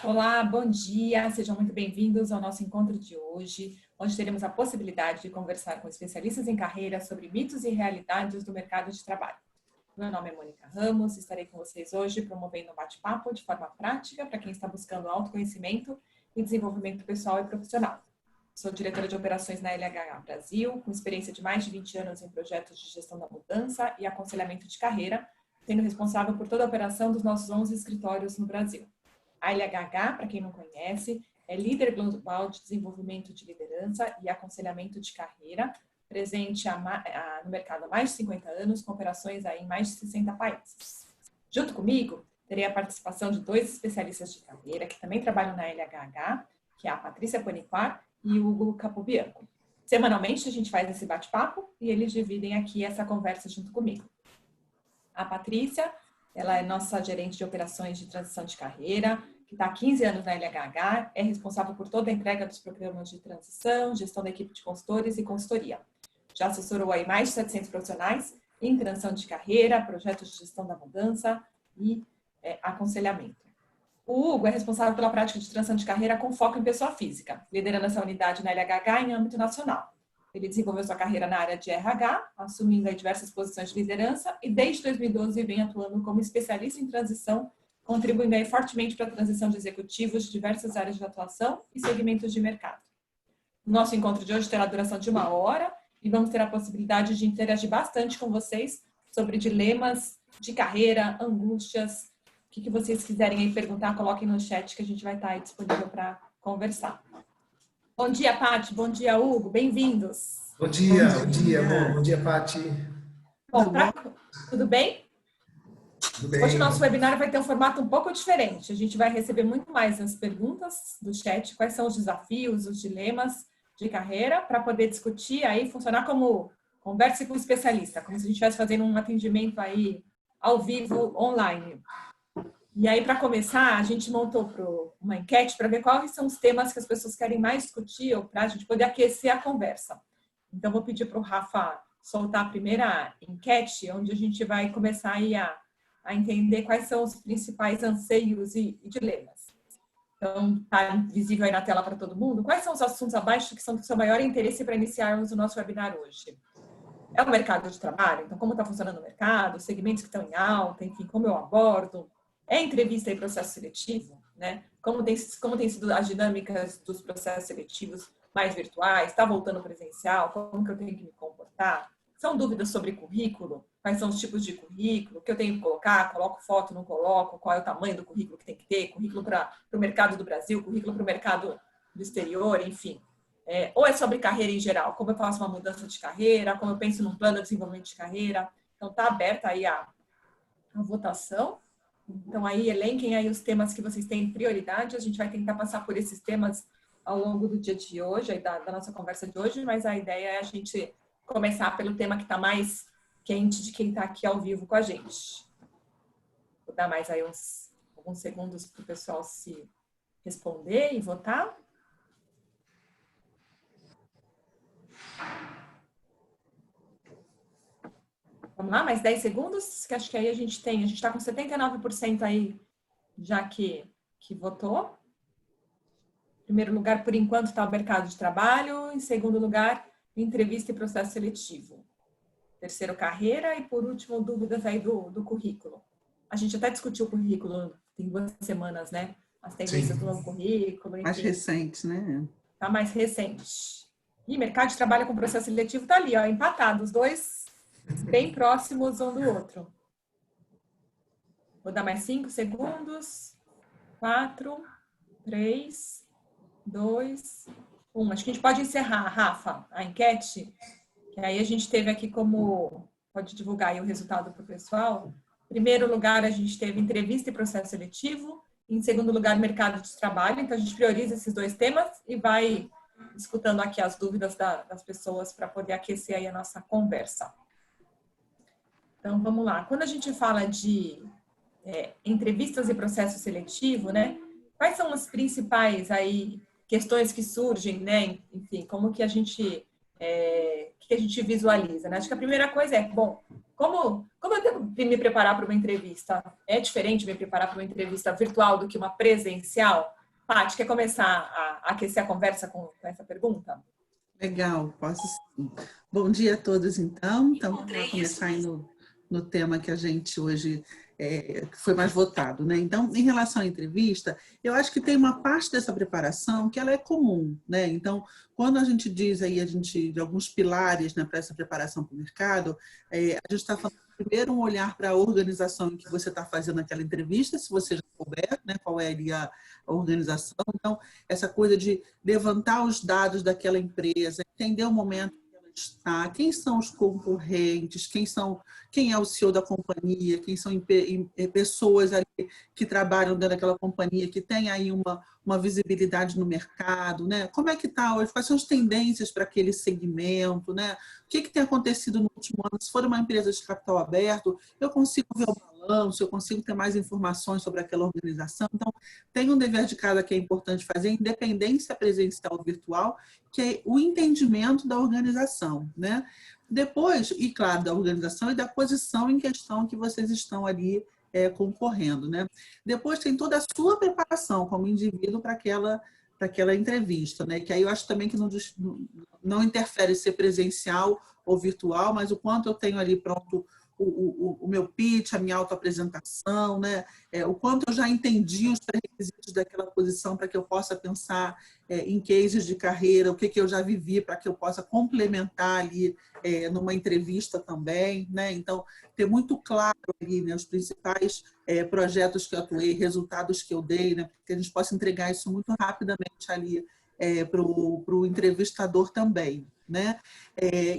Olá, bom dia, sejam muito bem-vindos ao nosso encontro de hoje, onde teremos a possibilidade de conversar com especialistas em carreira sobre mitos e realidades do mercado de trabalho. Meu nome é Mônica Ramos, estarei com vocês hoje promovendo um bate-papo de forma prática para quem está buscando autoconhecimento e desenvolvimento pessoal e profissional. Sou diretora de operações na LHH Brasil, com experiência de mais de 20 anos em projetos de gestão da mudança e aconselhamento de carreira, sendo responsável por toda a operação dos nossos 11 escritórios no Brasil. A LHH, para quem não conhece, é líder global de desenvolvimento de liderança e aconselhamento de carreira, presente no mercado há mais de 50 anos, com operações aí em mais de 60 países. Junto comigo, terei a participação de dois especialistas de carreira que também trabalham na LHH, que é a Patrícia Paniquar e o Hugo Capobianco. Semanalmente, a gente faz esse bate-papo e eles dividem aqui essa conversa junto comigo. A Patrícia, ela é nossa gerente de operações de transição de carreira, que está há 15 anos na LHH, é responsável por toda a entrega dos programas de transição, gestão da equipe de consultores e consultoria. Já assessorou aí mais de 700 profissionais em transição de carreira, projetos de gestão da mudança e aconselhamento. O Hugo é responsável pela prática de transição de carreira com foco em pessoa física, liderando essa unidade na LHH em âmbito nacional. Ele desenvolveu sua carreira na área de RH, assumindo aí diversas posições de liderança e desde 2012 vem atuando como especialista em transição, contribuindo aí fortemente para a transição de executivos de diversas áreas de atuação e segmentos de mercado. O nosso encontro de hoje terá a duração de 1 hora e vamos ter a possibilidade de interagir bastante com vocês sobre dilemas de carreira, angústias. O que vocês quiserem aí perguntar, coloquem no chat que a gente vai estar aí disponível para conversar. Bom dia, Paty. Bom dia, Hugo. Bem-vindos. Bom dia, amor. Bom dia, Paty. Bom, tudo bem? Tudo bem. Hoje o nosso webinar vai ter um formato um pouco diferente. A gente vai receber muito mais as perguntas do chat, quais são os desafios, os dilemas de carreira, para poder discutir aí, funcionar como conversa com o especialista, como se a gente estivesse fazendo um atendimento aí ao vivo, online. E aí, para começar, a gente montou uma enquete para ver quais são os temas que as pessoas querem mais discutir ou para a gente poder aquecer a conversa. Então, vou pedir para o Rafa soltar a primeira enquete, onde a gente vai começar aí a entender quais são os principais anseios e dilemas. Então, está visível aí na tela para todo mundo. Quais são os assuntos abaixo que são do seu maior interesse para iniciarmos o nosso webinar hoje? É o mercado de trabalho? Então, como está funcionando o mercado, os segmentos que estão em alta, enfim, como eu abordo? É entrevista e processo seletivo, né? Como tem sido as dinâmicas dos processos seletivos mais virtuais? Está voltando presencial? Como que eu tenho que me comportar? São dúvidas sobre currículo? Quais são os tipos de currículo? O que eu tenho que colocar? Coloco foto, não coloco? Qual é o tamanho do currículo que tem que ter? Currículo para o mercado do Brasil? Currículo para o mercado do exterior? Enfim. Ou é sobre carreira em geral? Como eu faço uma mudança de carreira? Como eu penso num plano de desenvolvimento de carreira? Então, está aberta aí a votação. Então, aí, elenquem aí os temas que vocês têm prioridade. A gente vai tentar passar por esses temas ao longo do dia de hoje, aí da nossa conversa de hoje, mas a ideia é a gente começar pelo tema que está mais quente de quem está aqui ao vivo com a gente. Vou dar mais aí alguns segundos para o pessoal se responder e votar. Vamos lá, mais 10 segundos, que acho que aí a gente está com 79% aí já que votou. Em primeiro lugar, por enquanto, está o mercado de trabalho. Em segundo lugar, entrevista e processo seletivo. Terceiro, carreira. E por último, dúvidas aí do currículo. A gente até discutiu o currículo tem 2 semanas, né? As tendências do novo currículo. Enfim. Mais recente, né? Está mais recente. E mercado de trabalho com processo seletivo está ali, ó, empatado. Os dois bem próximos um do outro. Vou dar mais 5 segundos. 4, 3, 2, 1. Acho que a gente pode encerrar, Rafa, a enquete. Que aí a gente teve aqui como... Pode divulgar aí o resultado para o pessoal. Em primeiro lugar, a gente teve entrevista e processo seletivo. Em segundo lugar, mercado de trabalho. Então, a gente prioriza esses 2 temas e vai escutando aqui as dúvidas das pessoas para poder aquecer aí a nossa conversa. Então, vamos lá. Quando a gente fala de entrevistas e processo seletivo, né? Quais são as principais aí questões que surgem, né? Enfim, como que a gente visualiza, né? Acho que a primeira coisa é, bom, como eu devo me preparar para uma entrevista? É diferente me preparar para uma entrevista virtual do que uma presencial? Paty, quer começar a aquecer a conversa com essa pergunta? Legal, posso sim. Bom dia a todos, então. Então, vamos começar aí no tema que a gente hoje que foi mais votado, né? Então, em relação à entrevista, eu acho que tem uma parte dessa preparação que ela é comum, né? Então, quando a gente diz aí, de alguns pilares, né, para essa preparação para o mercado, a gente está falando primeiro um olhar para a organização em que você está fazendo aquela entrevista, se você já souber, né, qual é ali a organização. Então, essa coisa de levantar os dados daquela empresa, entender o momento que ela está, quem são os concorrentes, quem é o CEO da companhia, quem são pessoas ali que trabalham dentro daquela companhia, que tem aí uma visibilidade no mercado, né? Como é que está hoje? Quais são as tendências para aquele segmento, né? O que tem acontecido no último ano? Se for uma empresa de capital aberto, eu consigo ver o balanço, eu consigo ter mais informações sobre aquela organização. Então, tem um dever de casa que é importante fazer, independência presencial ou virtual, que é o entendimento da organização, né? Depois, e claro, da organização e da posição em questão que vocês estão ali concorrendo, né? Depois tem toda a sua preparação como indivíduo para aquela entrevista, né? Que aí eu acho também que não interfere ser presencial ou virtual, mas o quanto eu tenho ali pronto o meu pitch, a minha autoapresentação, né? O quanto eu já entendi os pré-requisitos daquela posição para que eu possa pensar em cases de carreira, o que eu já vivi para que eu possa complementar ali numa entrevista também, né? Então, ter muito claro ali, né, os principais projetos que eu atuei, resultados que eu dei, né? Porque a gente possa entregar isso muito rapidamente ali para o entrevistador também, né?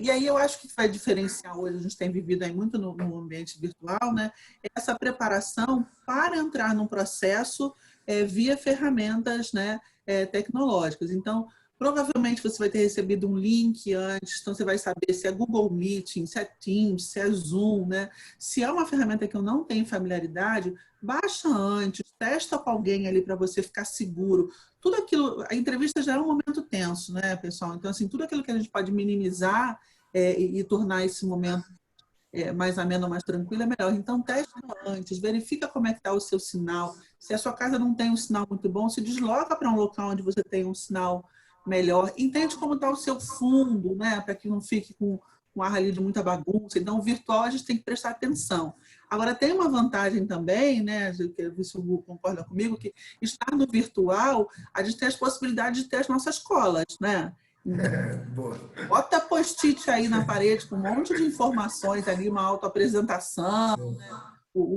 E aí eu acho que vai diferenciar hoje, a gente tem vivido aí muito no ambiente virtual, né? Essa preparação para entrar num processo via ferramentas, né, tecnológicas. Então, provavelmente você vai ter recebido um link antes, então você vai saber se é Google Meeting, se é Teams, se é Zoom, né? Se é uma ferramenta que eu não tenho familiaridade, baixa antes, testa com alguém ali para você ficar seguro. Tudo aquilo, a entrevista já é um momento tenso, né, pessoal? Então, assim, tudo aquilo que a gente pode minimizar e tornar esse momento mais ameno, mais tranquilo, é melhor. Então, testa antes, verifica como é que está o seu sinal. Se a sua casa não tem um sinal muito bom, se desloca para um local onde você tem um sinal melhor. Entende como está o seu fundo, né? Para que não fique com um ar ali de muita bagunça. Então, o virtual a gente tem que prestar atenção. Agora, tem uma vantagem também, né? Que ver se o Hugo concorda comigo, que estar no virtual, a gente tem as possibilidades de ter as nossas colas, né? Boa. Bota post-it aí na parede com um monte de informações ali, uma autoapresentação, né?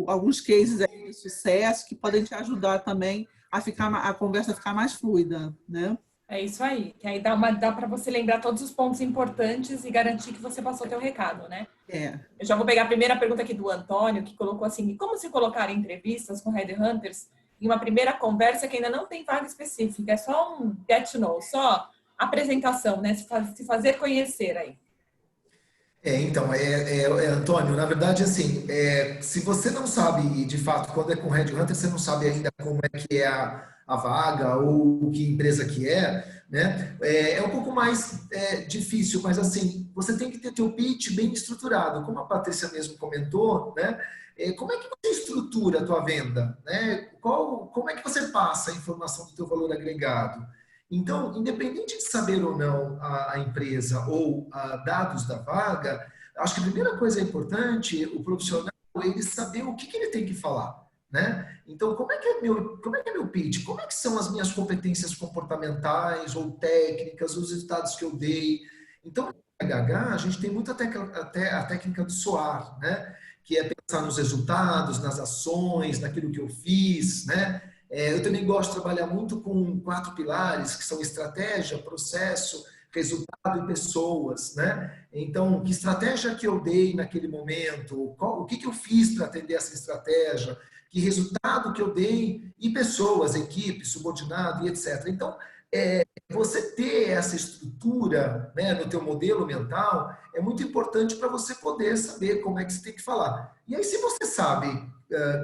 Alguns cases aí de sucesso que podem te ajudar também a conversa ficar mais fluida, né? É isso aí, que aí dá para você lembrar todos os pontos importantes e garantir que você passou teu recado, né? Eu já vou pegar a primeira pergunta aqui do Antônio, que colocou assim, como se colocar em entrevistas com headhunters em uma primeira conversa que ainda não tem vaga específica, é só um get to know, só apresentação, né? Se fazer conhecer aí. Então, Antônio, na verdade, assim, se você não sabe, de fato, quando é com Headhunter, você não sabe ainda como é que é a vaga ou que empresa que né? É um pouco mais difícil, mas assim, você tem que ter teu pitch bem estruturado. Como a Patrícia mesmo comentou, né? Como é que você estrutura a tua venda, né? Como é que você passa a informação do teu valor agregado? Então, independente de saber ou não a empresa ou dados da vaga, acho que a primeira coisa importante, o profissional, ele saber o que ele tem que falar, né? Então, como é que é meu pitch? Como é que são as minhas competências comportamentais ou técnicas, os resultados que eu dei? Então, no RH, a gente tem muito até a técnica do SOAR, né? Que é pensar nos resultados, nas ações, naquilo que eu fiz, né? Eu também gosto de trabalhar muito com 4 pilares, que são estratégia, processo, resultado e pessoas, né? Então, que estratégia que eu dei naquele momento? O que eu fiz para atender essa estratégia? Que resultado que eu dei? E pessoas, equipe, subordinado e etc. Então, você ter essa estrutura, né, no teu modelo mental é muito importante para você poder saber como é que você tem que falar. E aí, se você sabe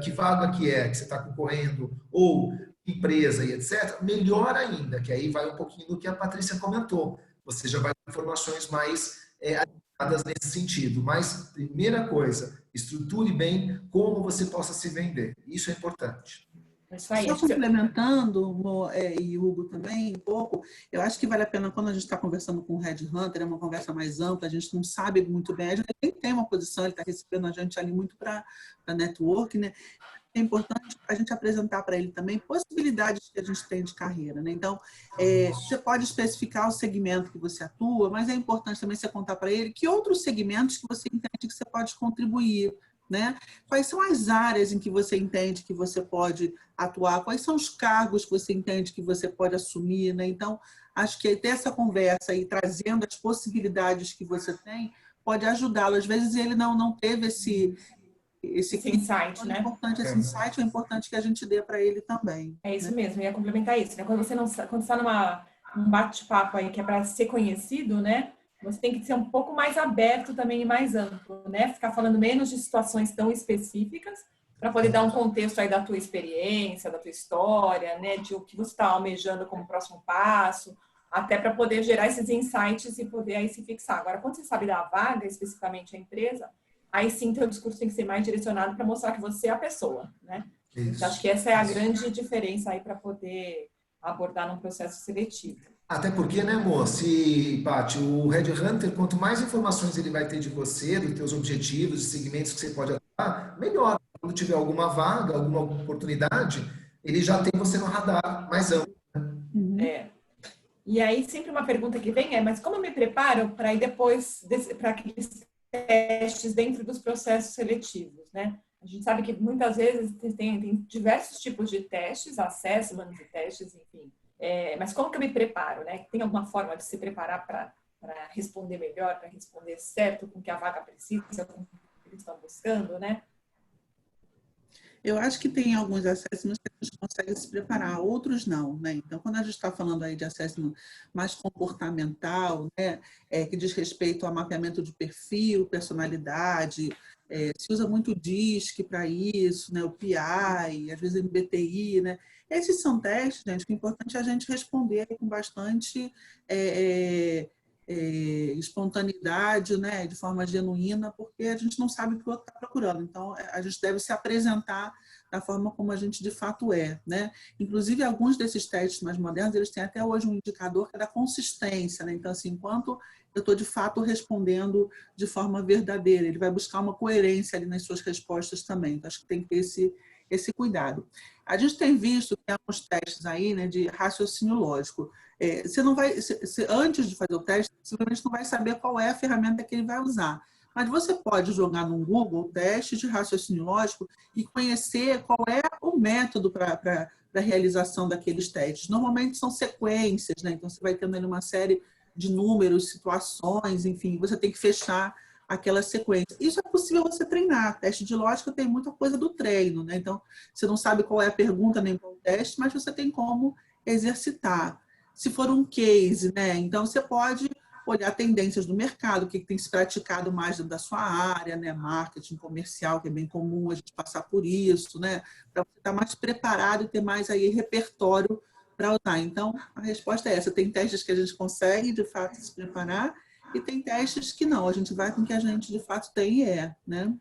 que vaga que você está concorrendo, ou empresa e etc., melhor ainda, que aí vai um pouquinho do que a Patrícia comentou. Você já vai ter informações mais nesse sentido. Mas, primeira coisa, estruture bem como você possa se vender. Isso é importante. Isso aí, Só complementando, e Hugo também, um pouco, eu acho que vale a pena, quando a gente está conversando com o Red Hunter, é uma conversa mais ampla, a gente não sabe muito bem, a gente nem tem uma posição, ele está recebendo a gente ali muito para network, né? É importante a gente apresentar para ele também possibilidades que a gente tem de carreira, né? Então, você pode especificar o segmento que você atua, mas é importante também você contar para ele que outros segmentos que você entende que você pode contribuir, né? Quais são as áreas em que você entende que você pode atuar? Quais são os cargos que você entende que você pode assumir, né? Então, acho que ter essa conversa e trazendo as possibilidades que você tem pode ajudá-lo. Às vezes ele não teve esse insight, né? Esse insight é importante que a gente dê para ele também. É isso mesmo, eu ia complementar isso, né? Quando você está num bate-papo aí que é para ser conhecido, né? Você tem que ser um pouco mais aberto também e mais amplo, né? Ficar falando menos de situações tão específicas para poder dar um contexto aí da tua experiência, da tua história, né? De o que você está almejando como próximo passo, até para poder gerar esses insights e poder aí se fixar. Agora, quando você sabe da vaga, especificamente a empresa, aí sim teu discurso tem que ser mais direcionado para mostrar que você é a pessoa, né? Então, acho que essa é a grande diferença aí para poder abordar num processo seletivo. Até porque, né, amor, Paty, o Red Hunter, quanto mais informações ele vai ter de você, dos teus objetivos, dos segmentos que você pode atuar, melhor. Quando tiver alguma vaga, alguma oportunidade, ele já tem você no radar mais amplo. É. E aí, sempre uma pergunta que vem mas como eu me preparo para ir depois para aqueles testes dentro dos processos seletivos, né? A gente sabe que muitas vezes tem diversos tipos de testes, assessments de testes, enfim. Mas como que eu me preparo, né? Tem alguma forma de se preparar para responder melhor, para responder certo com o que a vaga precisa, com o que eles estão buscando, né? Eu acho que tem alguns assessments que a gente consegue se preparar, outros não, né? Então, quando a gente está falando aí de assessment mais comportamental, né? Que diz respeito ao mapeamento de perfil, personalidade, se usa muito o DISC para isso, né? O PI, às vezes MBTI, né? Esses são testes, gente, que é importante a gente responder com bastante espontaneidade, né, de forma genuína, porque a gente não sabe o que o outro está procurando. Então, a gente deve se apresentar da forma como a gente de fato é, né? Inclusive, alguns desses testes mais modernos, eles têm até hoje um indicador que é da consistência, né? Então, assim, enquanto eu estou de fato respondendo de forma verdadeira, ele vai buscar uma coerência ali nas suas respostas também. Então, acho que tem que ter esse cuidado. A gente tem visto que há uns testes aí, né, de raciocínio lógico. Você não vai, antes de fazer o teste, simplesmente não vai saber qual é a ferramenta que ele vai usar. Mas você pode jogar no Google teste de raciocínio lógico e conhecer qual é o método para a realização daqueles testes. Normalmente são sequências, né? Então você vai tendo ali uma série de números, situações, enfim, você tem que fechar aquela sequência. Isso é possível você treinar. Teste de lógica tem muita coisa do treino, né? Então, você não sabe qual é a pergunta nem qual é o teste, mas você tem como exercitar. Se for um case, né? Então, você pode olhar tendências do mercado, o que tem se praticado mais dentro da sua área, né? Marketing comercial, que é bem comum a gente passar por isso, né? Para você estar mais preparado e ter mais aí repertório para usar. Então, a resposta é essa. Tem testes que a gente consegue, de fato, se preparar, e tem testes que não, a gente vai com o que a gente de fato tem e né?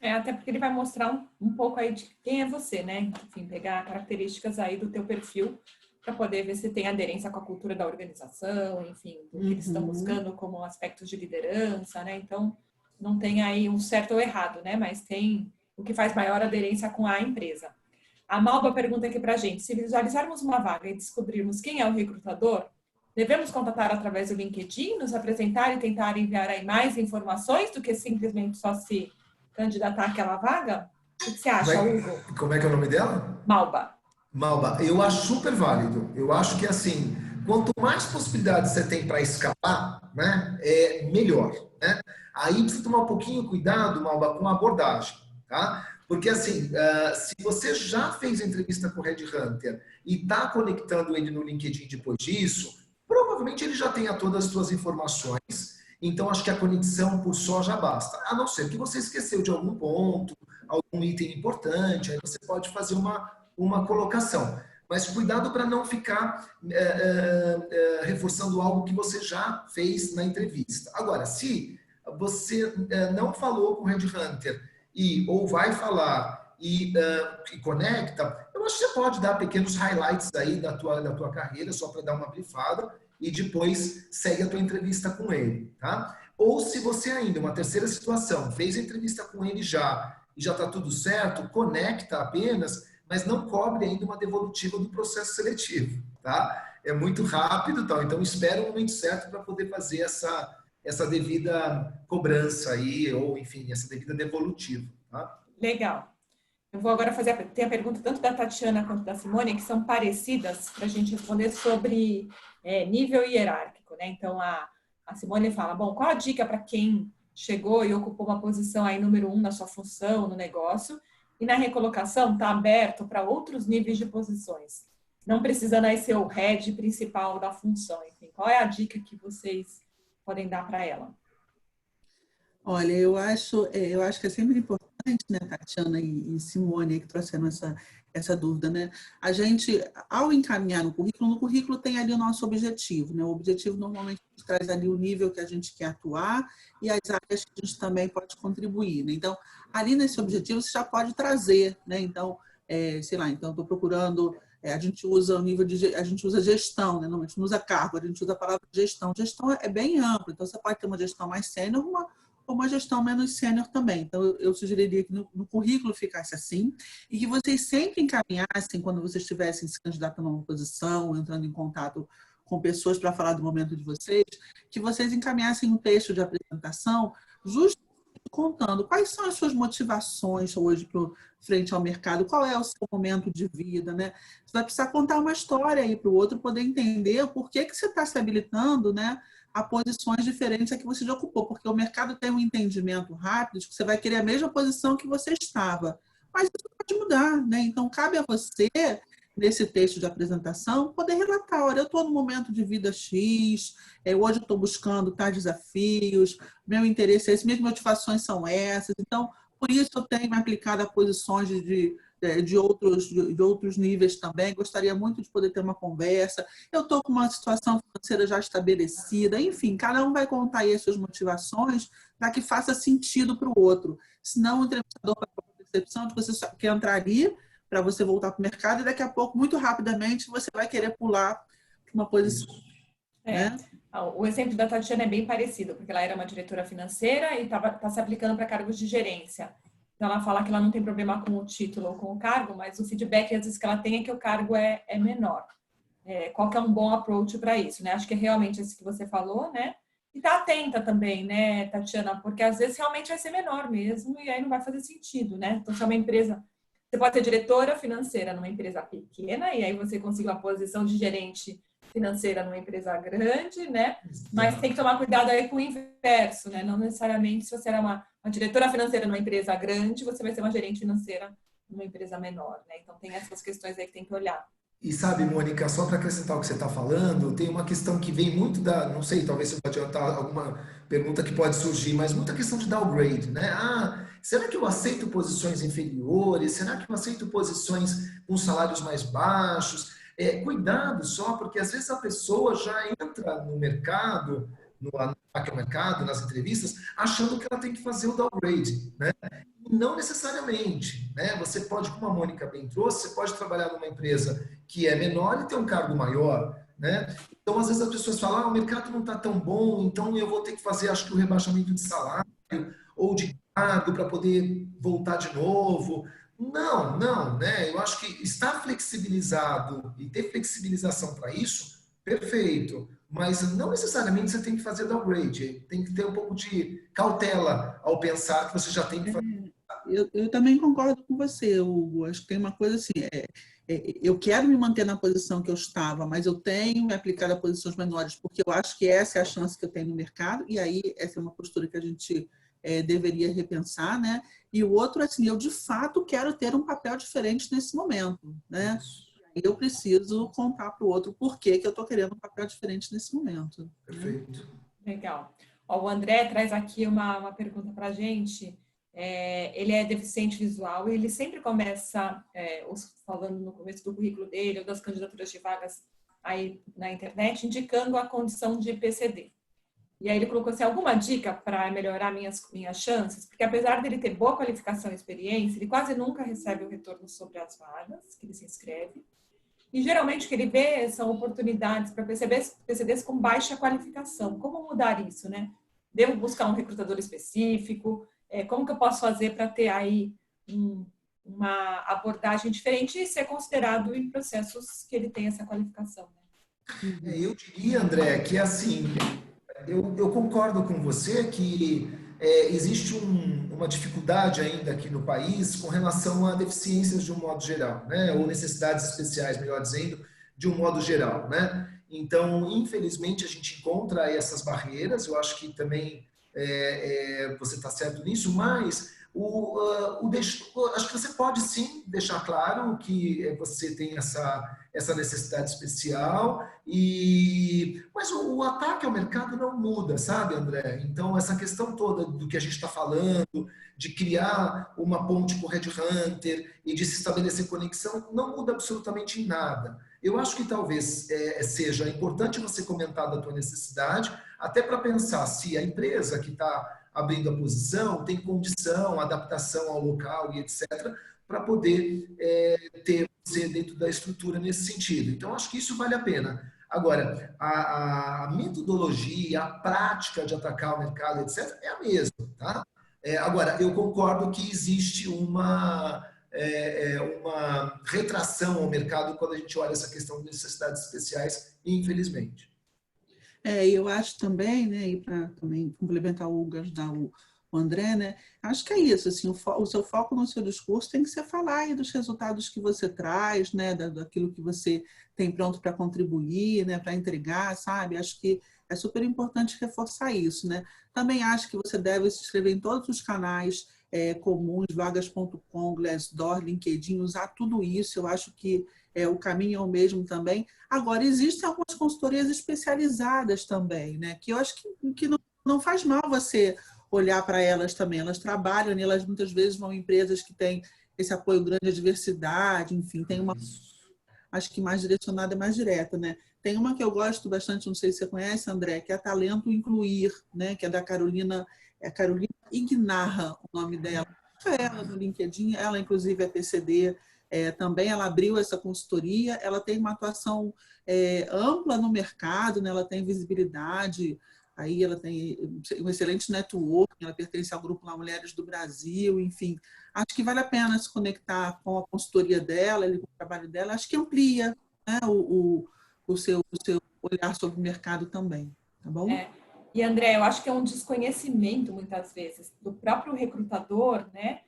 Até porque ele vai mostrar um pouco aí de quem é você, né? Enfim, pegar características aí do teu perfil para poder ver se tem aderência com a cultura da organização, enfim, do que eles estão buscando como aspectos de liderança, né? Então, não tem aí um certo ou errado, né? Mas tem o que faz maior aderência com a empresa. A Malba pergunta aqui para a gente, se visualizarmos uma vaga e descobrirmos quem é o recrutador, devemos contatar através do LinkedIn, nos apresentar e tentar enviar aí mais informações do que simplesmente só se candidatar àquela vaga? O que você acha, Hugo? Como é que é o nome dela? Malba. Malba, eu acho super válido. Eu acho que, assim, quanto mais possibilidades você tem para escapar, né, melhor, né? Aí precisa tomar um pouquinho cuidado, Malba, com a abordagem, tá? Porque, assim, se você já fez a entrevista com o Red Hunter e está conectando ele no LinkedIn depois disso, provavelmente ele já tenha todas as suas informações, então acho que a conexão por só já basta. A não ser que você esqueceu de algum ponto, algum item importante, aí você pode fazer uma colocação. Mas cuidado para não ficar reforçando algo que você já fez na entrevista. Agora, se você não falou com o Headhunter ou vai falar e conecta, eu acho que você pode dar pequenos highlights aí da tua carreira, só para dar uma brifada, e depois segue a tua entrevista com ele, tá? Ou se você ainda, uma terceira situação, fez a entrevista com ele já, e já está tudo certo, conecta apenas, mas não cobre ainda uma devolutiva do processo seletivo, tá? É muito rápido, tal. Então espera o momento certo para poder fazer essa devida cobrança aí, ou enfim, essa devida devolutiva, tá? Legal. Eu vou agora ter a pergunta tanto da Tatiana quanto da Simone, que são parecidas, para a gente responder sobre nível hierárquico, né? Então, a Simone fala, bom, qual a dica para quem chegou e ocupou uma posição aí número 1 na sua função, no negócio, e na recolocação está aberto para outros níveis de posições, não precisando aí ser o head principal da função, enfim. Qual é a dica que vocês podem dar para ela? Olha, eu acho que é sempre importante, né, Tatiana e Simone, que trouxeram essa dúvida, né? A gente, ao encaminhar no currículo tem ali o nosso objetivo, né? O objetivo normalmente traz ali o nível que a gente quer atuar e as áreas que a gente também pode contribuir, né? Então, ali nesse objetivo você já pode trazer, né? Então, sei lá, então estou procurando, a gente usa o nível a gente usa gestão, né? Normalmente não usa cargo, a gente usa a palavra gestão. Gestão é bem amplo, então você pode ter uma gestão mais sênior, uma gestão menos sênior também. Então, eu sugeriria que no currículo ficasse assim e que vocês sempre encaminhassem, quando vocês estivessem se candidatando a uma posição, entrando em contato com pessoas para falar do momento de vocês, que vocês encaminhassem um texto de apresentação justamente contando quais são as suas motivações hoje frente ao mercado, qual é o seu momento de vida, né? Você vai precisar contar uma história aí para o outro poder entender por que você está se habilitando, né, a posições diferentes a que você já ocupou, porque o mercado tem um entendimento rápido de que você vai querer a mesma posição que você estava, mas isso pode mudar, né? Então, cabe a você, nesse texto de apresentação, poder relatar, olha, eu estou no momento de vida X, hoje eu estou buscando tais desafios, meu interesse é esse, minhas motivações são essas, então, por isso eu tenho me aplicado a posições de outros níveis também, gostaria muito de poder ter uma conversa, eu estou com uma situação financeira já estabelecida, enfim, cada um vai contar aí as suas motivações para que faça sentido para o outro, senão o entrevistador vai ter a percepção de que você só quer entrar ali para você voltar para o mercado e daqui a pouco, muito rapidamente, você vai querer pular para uma posição. Né? O exemplo da Tatiana é bem parecido, porque ela era uma diretora financeira e está se aplicando para cargos de gerência. Então, ela fala que ela não tem problema com o título ou com o cargo, mas o feedback, às vezes, que ela tem é que o cargo é menor. Qual que é um bom approach para isso, né? Acho que é realmente esse que você falou, né? E tá atenta também, né, Tatiana? Porque, às vezes, realmente vai ser menor mesmo e aí não vai fazer sentido, né? Então, se é uma empresa... Você pode ser diretora financeira numa empresa pequena e aí você conseguiu a posição de gerente financeira numa empresa grande, né? Mas tem que tomar cuidado aí com o inverso, né? Não necessariamente se você era uma diretora financeira numa empresa grande, você vai ser uma gerente financeira numa empresa menor, né? Então tem essas questões aí que tem que olhar. E sabe, Mônica, só para acrescentar o que você está falando, tem uma questão que vem muito não sei, talvez você pode adiantar alguma pergunta que pode surgir, mas muita questão de downgrade, né? Será que eu aceito posições inferiores? Será que eu aceito posições com salários mais baixos? Cuidado só, porque às vezes a pessoa já entra no mercado, no mercado, nas entrevistas, achando que ela tem que fazer o downgrade, né? Não necessariamente, né? Você pode, como a Mônica bem trouxe, você pode trabalhar numa empresa que é menor e ter um cargo maior, né? Então, às vezes as pessoas falam, o mercado não está tão bom, então eu vou ter que fazer, acho que o rebaixamento de salário ou de cargo para poder voltar de novo. Não, né? Eu acho que estar flexibilizado e ter flexibilização para isso, perfeito. Mas não necessariamente você tem que fazer downgrade. Tem que ter um pouco de cautela ao pensar que você já tem que fazer. Eu também concordo com você, Hugo. Acho que tem uma coisa assim, eu quero me manter na posição que eu estava, mas eu tenho me aplicado a posições menores, porque eu acho que essa é a chance que eu tenho no mercado, e aí essa é uma postura que a gente deveria repensar, né? E o outro, assim, eu de fato quero ter um papel diferente nesse momento, né? Eu preciso contar para o outro por que eu estou querendo um papel diferente nesse momento. Perfeito. Legal. O André traz aqui uma pergunta para a gente. Ele é deficiente visual e ele sempre começa, falando no começo do currículo dele ou das candidaturas de vagas aí na internet, indicando a condição de PCD. E aí ele colocou assim, alguma dica para melhorar minhas chances? Porque apesar dele ter boa qualificação e experiência, ele quase nunca recebe o retorno sobre as vagas que ele se inscreve. E geralmente o que ele vê são oportunidades para PCDs com baixa qualificação. Como mudar isso, né? Devo buscar um recrutador específico? Como que eu posso fazer para ter aí uma abordagem diferente e ser considerado em processos que ele tem essa qualificação? Né? Eu diria, André, que assim, eu concordo com você que existe uma dificuldade ainda aqui no país com relação a deficiências de um modo geral, né? Ou necessidades especiais, melhor dizendo, de um modo geral, né? Então, infelizmente, a gente encontra essas barreiras. Eu acho que também você está certo nisso, mas acho que você pode sim deixar claro que você tem essa necessidade especial, mas o ataque ao mercado não muda, sabe, André? Então, essa questão toda do que a gente está falando, de criar uma ponte com o Red Hunter e de se estabelecer conexão, não muda absolutamente em nada. Eu acho que talvez seja importante você comentar da tua necessidade, até para pensar se a empresa que está abrindo a posição tem condição, adaptação ao local e etc., para poder ter você dentro da estrutura nesse sentido. Então, acho que isso vale a pena. Agora, a metodologia, a prática de atacar o mercado, etc., é a mesma, tá? Agora, eu concordo que existe uma retração ao mercado quando a gente olha essa questão de necessidades especiais, infelizmente. Eu acho também, né, e para também complementar o Hugo, ajudar o André, né, acho que é isso, assim, o seu foco no seu discurso tem que ser falar aí dos resultados que você traz, né, daquilo que você tem pronto para contribuir, né, para entregar, sabe? Acho que é super importante reforçar isso, né? Também acho que você deve se inscrever em todos os canais comuns, vagas.com, Glassdoor, LinkedIn, usar tudo isso. Eu acho que o caminho é o mesmo também. Agora, existem algumas consultorias especializadas também, né? Que eu acho que não faz mal você olhar para elas também. Elas trabalham, elas muitas vezes vão em empresas que têm esse apoio grande à diversidade, enfim, tem uma, acho que mais direcionada, mais direta, né? Tem uma que eu gosto bastante, não sei se você conhece, André, que é Talento Incluir, né? Que é da Carolina Ignarra, o nome dela. Ela no LinkedIn, ela inclusive é PCD, também ela abriu essa consultoria, ela tem uma atuação ampla no mercado, né? Ela tem visibilidade, aí ela tem um excelente network, ela pertence ao grupo lá Mulheres do Brasil, enfim. Acho que vale a pena se conectar com a consultoria dela, com o trabalho dela, acho que amplia, né, o seu olhar sobre o mercado também, tá bom? E André, eu acho que é um desconhecimento, muitas vezes, do próprio recrutador, né?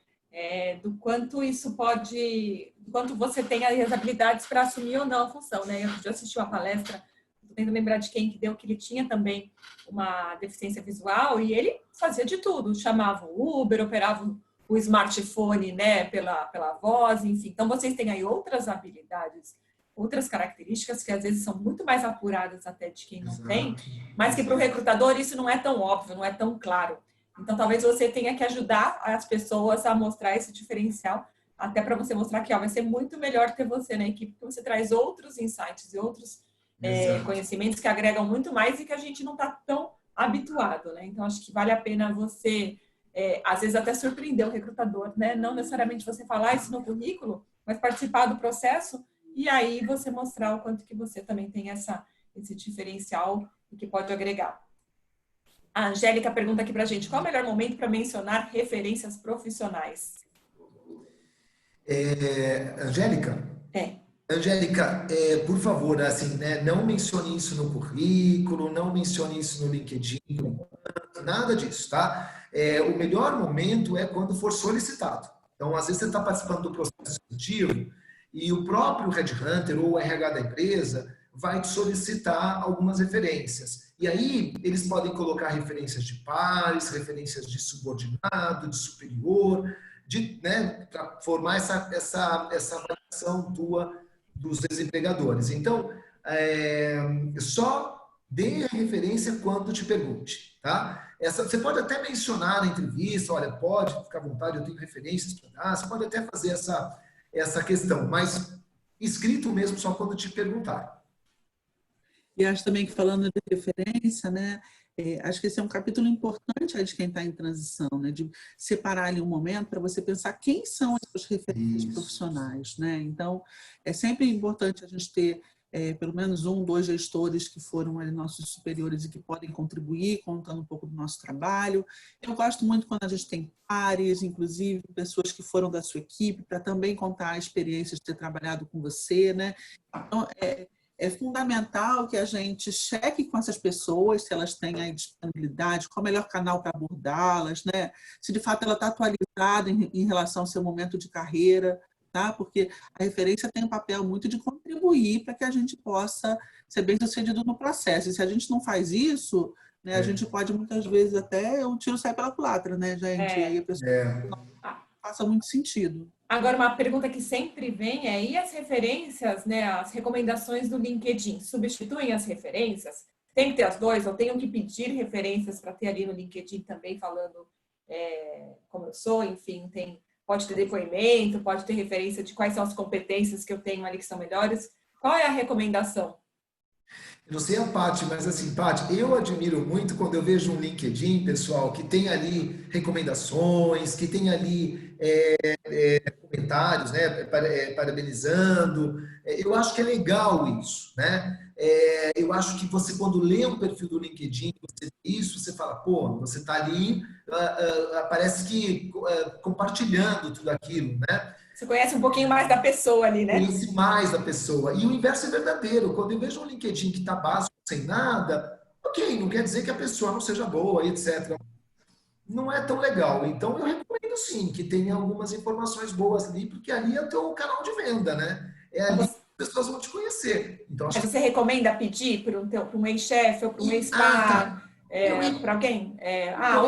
Do quanto isso pode, do quanto você tem as habilidades para assumir ou não a função, né? Eu já assisti uma palestra, estou tentando lembrar de quem que deu, que ele tinha também uma deficiência visual e ele fazia de tudo, chamava o Uber, operava o smartphone, né, pela voz, enfim. Então, vocês têm aí outras habilidades, outras características que às vezes são muito mais apuradas até de quem não tem, mas que para o recrutador isso não é tão óbvio, não é tão claro. Então, talvez você tenha que ajudar as pessoas a mostrar esse diferencial, até para você mostrar que vai ser muito melhor ter você na equipe, porque você traz outros insights e outros conhecimentos que agregam muito mais e que a gente não está tão habituado, né? Então, acho que vale a pena você, às vezes, até surpreender o recrutador, né? Não necessariamente você falar isso no currículo, mas participar do processo e aí você mostrar o quanto que você também tem esse diferencial e que pode agregar. A Angélica pergunta aqui pra gente, qual é o melhor momento para mencionar referências profissionais? Angélica? Angélica, por favor, assim, né, não mencione isso no currículo, não mencione isso no LinkedIn, nada disso, tá? O melhor momento é quando for solicitado. Então, às vezes você está participando do processo seletivo e o próprio Red Hunter ou o RH da empresa vai te solicitar algumas referências. E aí, eles podem colocar referências de pares, referências de subordinado, de superior, né, para formar essa avaliação tua dos desempregadores. Então, só dê a referência quando te pergunte, tá? Você pode até mencionar na entrevista, olha, pode, ficar à vontade, eu tenho referências para dar, você pode até fazer essa questão, mas escrito mesmo só quando te perguntar. E acho também que falando de referência, né, Acho que esse é um capítulo importante aí de quem está em transição, né? De separar ali um momento para você pensar quem são as suas referências profissionais, né? Então, é sempre importante a gente ter pelo menos 1, 2 gestores que foram ali nossos superiores e que podem contribuir, contando um pouco do nosso trabalho. Eu gosto muito quando a gente tem pares, inclusive pessoas que foram da sua equipe, para também contar a experiência de ter trabalhado com você, né? Então, é fundamental que a gente cheque com essas pessoas, se elas têm aí disponibilidade, qual é o melhor canal para abordá-las, né? Se de fato ela está atualizada em relação ao seu momento de carreira, tá? Porque a referência tem um papel muito de contribuir para que a gente possa ser bem-sucedido no processo. E se a gente não faz isso, né, a gente pode muitas vezes até o tiro sai pela culatra, né, gente? E aí a pessoa não faça muito sentido. Agora, uma pergunta que sempre vem é, e as referências, né, as recomendações do LinkedIn, substituem as referências? Tem que ter as duas, ou tenho que pedir referências para ter ali no LinkedIn também falando como eu sou, enfim, pode ter depoimento, pode ter referência de quais são as competências que eu tenho ali que são melhores. Qual é a recomendação? Eu não sei a Paty, mas assim, Paty, eu admiro muito quando eu vejo um LinkedIn, pessoal, que tem ali recomendações, que tem ali comentários, né, parabenizando. Eu acho que é legal isso, né? Eu acho que você, quando lê um perfil do LinkedIn, você vê isso, você fala, pô, você está ali, parece que compartilhando tudo aquilo, né? Você conhece um pouquinho mais da pessoa ali, né? Conhece mais da pessoa. E o inverso é verdadeiro. Quando eu vejo um LinkedIn que está básico, sem nada, ok, não quer dizer que a pessoa não seja boa, etc. Não é tão legal. Então, eu recomendo sim que tenha algumas informações boas ali, porque ali é o teu canal de venda, né? É ali que as pessoas vão te conhecer. Então, acho que... Você recomenda pedir para um ex-chefe ou para um ex-par, para alguém?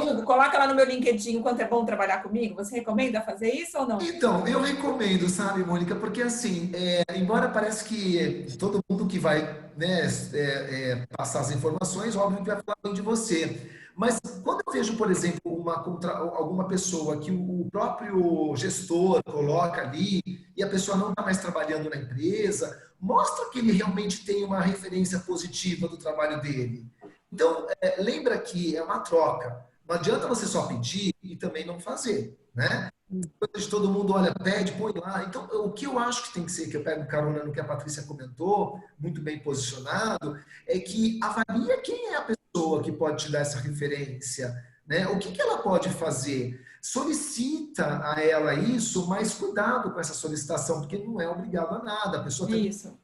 Hugo, coloca lá no meu LinkedIn o quanto é bom trabalhar comigo. Você recomenda fazer isso ou não? Então, eu recomendo, sabe, Mônica, porque assim, embora parece que todo mundo que vai, né, passar as informações, óbvio que vai falar bem de você. Mas quando eu vejo, por exemplo, alguma pessoa que o próprio gestor coloca ali e a pessoa não está mais trabalhando na empresa, mostra que ele realmente tem uma referência positiva do trabalho dele. Então, lembra que é uma troca. Não adianta você só pedir e também não fazer, né? De todo mundo olha, pede, põe lá. Então, o que eu acho que tem que ser, que eu pego carona no que a Patrícia comentou, muito bem posicionado, é que avalia quem é a pessoa que pode te dar essa referência, né? O que ela pode fazer? Solicita a ela isso, mas cuidado com essa solicitação, porque não é obrigado a nada. A pessoa tem isso,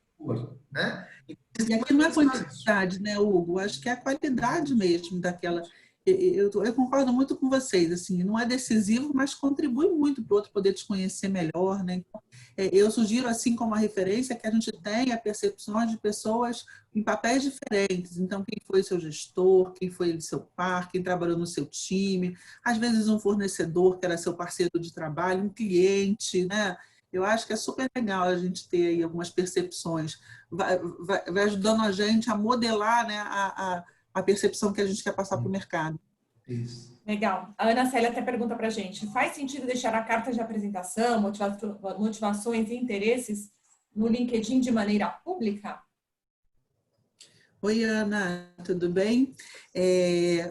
né? E aqui não é quantidade, né, Hugo? Acho que é a qualidade mesmo daquela. Eu concordo muito com vocês, assim, não é decisivo, mas contribui muito para o outro poder te conhecer melhor, né? Então, eu sugiro, assim como a referência, que a gente tenha percepções de pessoas em papéis diferentes. Então, quem foi seu gestor, quem foi seu par, quem trabalhou no seu time, às vezes um fornecedor que era seu parceiro de trabalho, um cliente, né? Eu acho que é super legal a gente ter aí algumas percepções. Vai ajudando a gente a modelar, né, a percepção que a gente quer passar para o mercado. Isso. Legal. A Ana Célia até pergunta para a gente, faz sentido deixar a carta de apresentação, motivações e interesses no LinkedIn de maneira pública? Oi, Ana, tudo bem?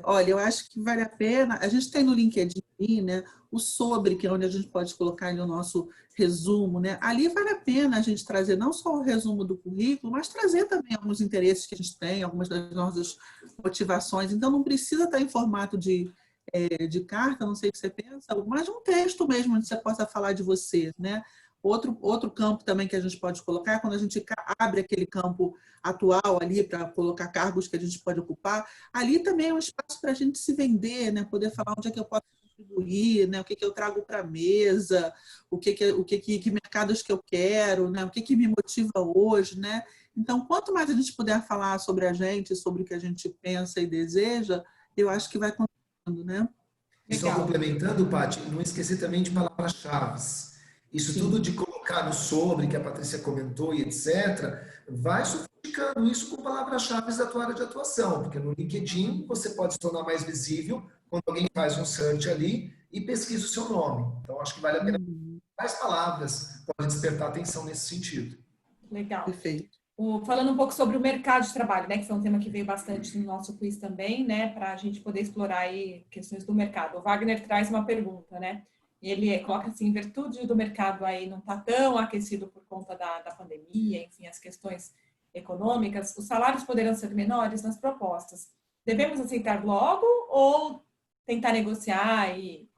Olha, eu acho que vale a pena. A gente tem no LinkedIn, né, o sobre, que é onde a gente pode colocar ali o nosso resumo, né? Ali vale a pena a gente trazer não só o resumo do currículo, mas trazer também alguns interesses que a gente tem, algumas das nossas motivações. Então, não precisa estar em formato de carta, não sei o que você pensa, mas um texto mesmo, onde você possa falar de você, né? Outro campo também que a gente pode colocar é quando a gente abre aquele campo atual ali para colocar cargos que a gente pode ocupar, ali também é um espaço para a gente se vender, né? Poder falar onde é que eu posso contribuir, né? O que eu trago para a mesa, que mercados que eu quero, né? O que me motiva hoje, né? Então, quanto mais a gente puder falar sobre a gente, sobre o que a gente pensa e deseja, eu acho que vai contribuindo, né? E só complementando, Paty, não esquecer também de palavras-chave. Isso Sim. tudo de colocar no sobre, que a Patrícia comentou e etc., vai sofisticando isso com palavras-chave da tua área de atuação, porque no LinkedIn você pode se tornar mais visível quando alguém faz um search ali e pesquisa o seu nome. Então, acho que vale a pena. Mais palavras podem despertar atenção nesse sentido. Legal. Perfeito. Falando um pouco sobre o mercado de trabalho, né, que foi um tema que veio bastante no nosso quiz também, né, para a gente poder explorar aí questões do mercado. O Wagner traz uma pergunta, né? Ele coloca assim, em virtude do mercado aí não está tão aquecido por conta da pandemia, enfim, as questões econômicas, os salários poderão ser menores nas propostas. Devemos aceitar logo ou tentar negociar e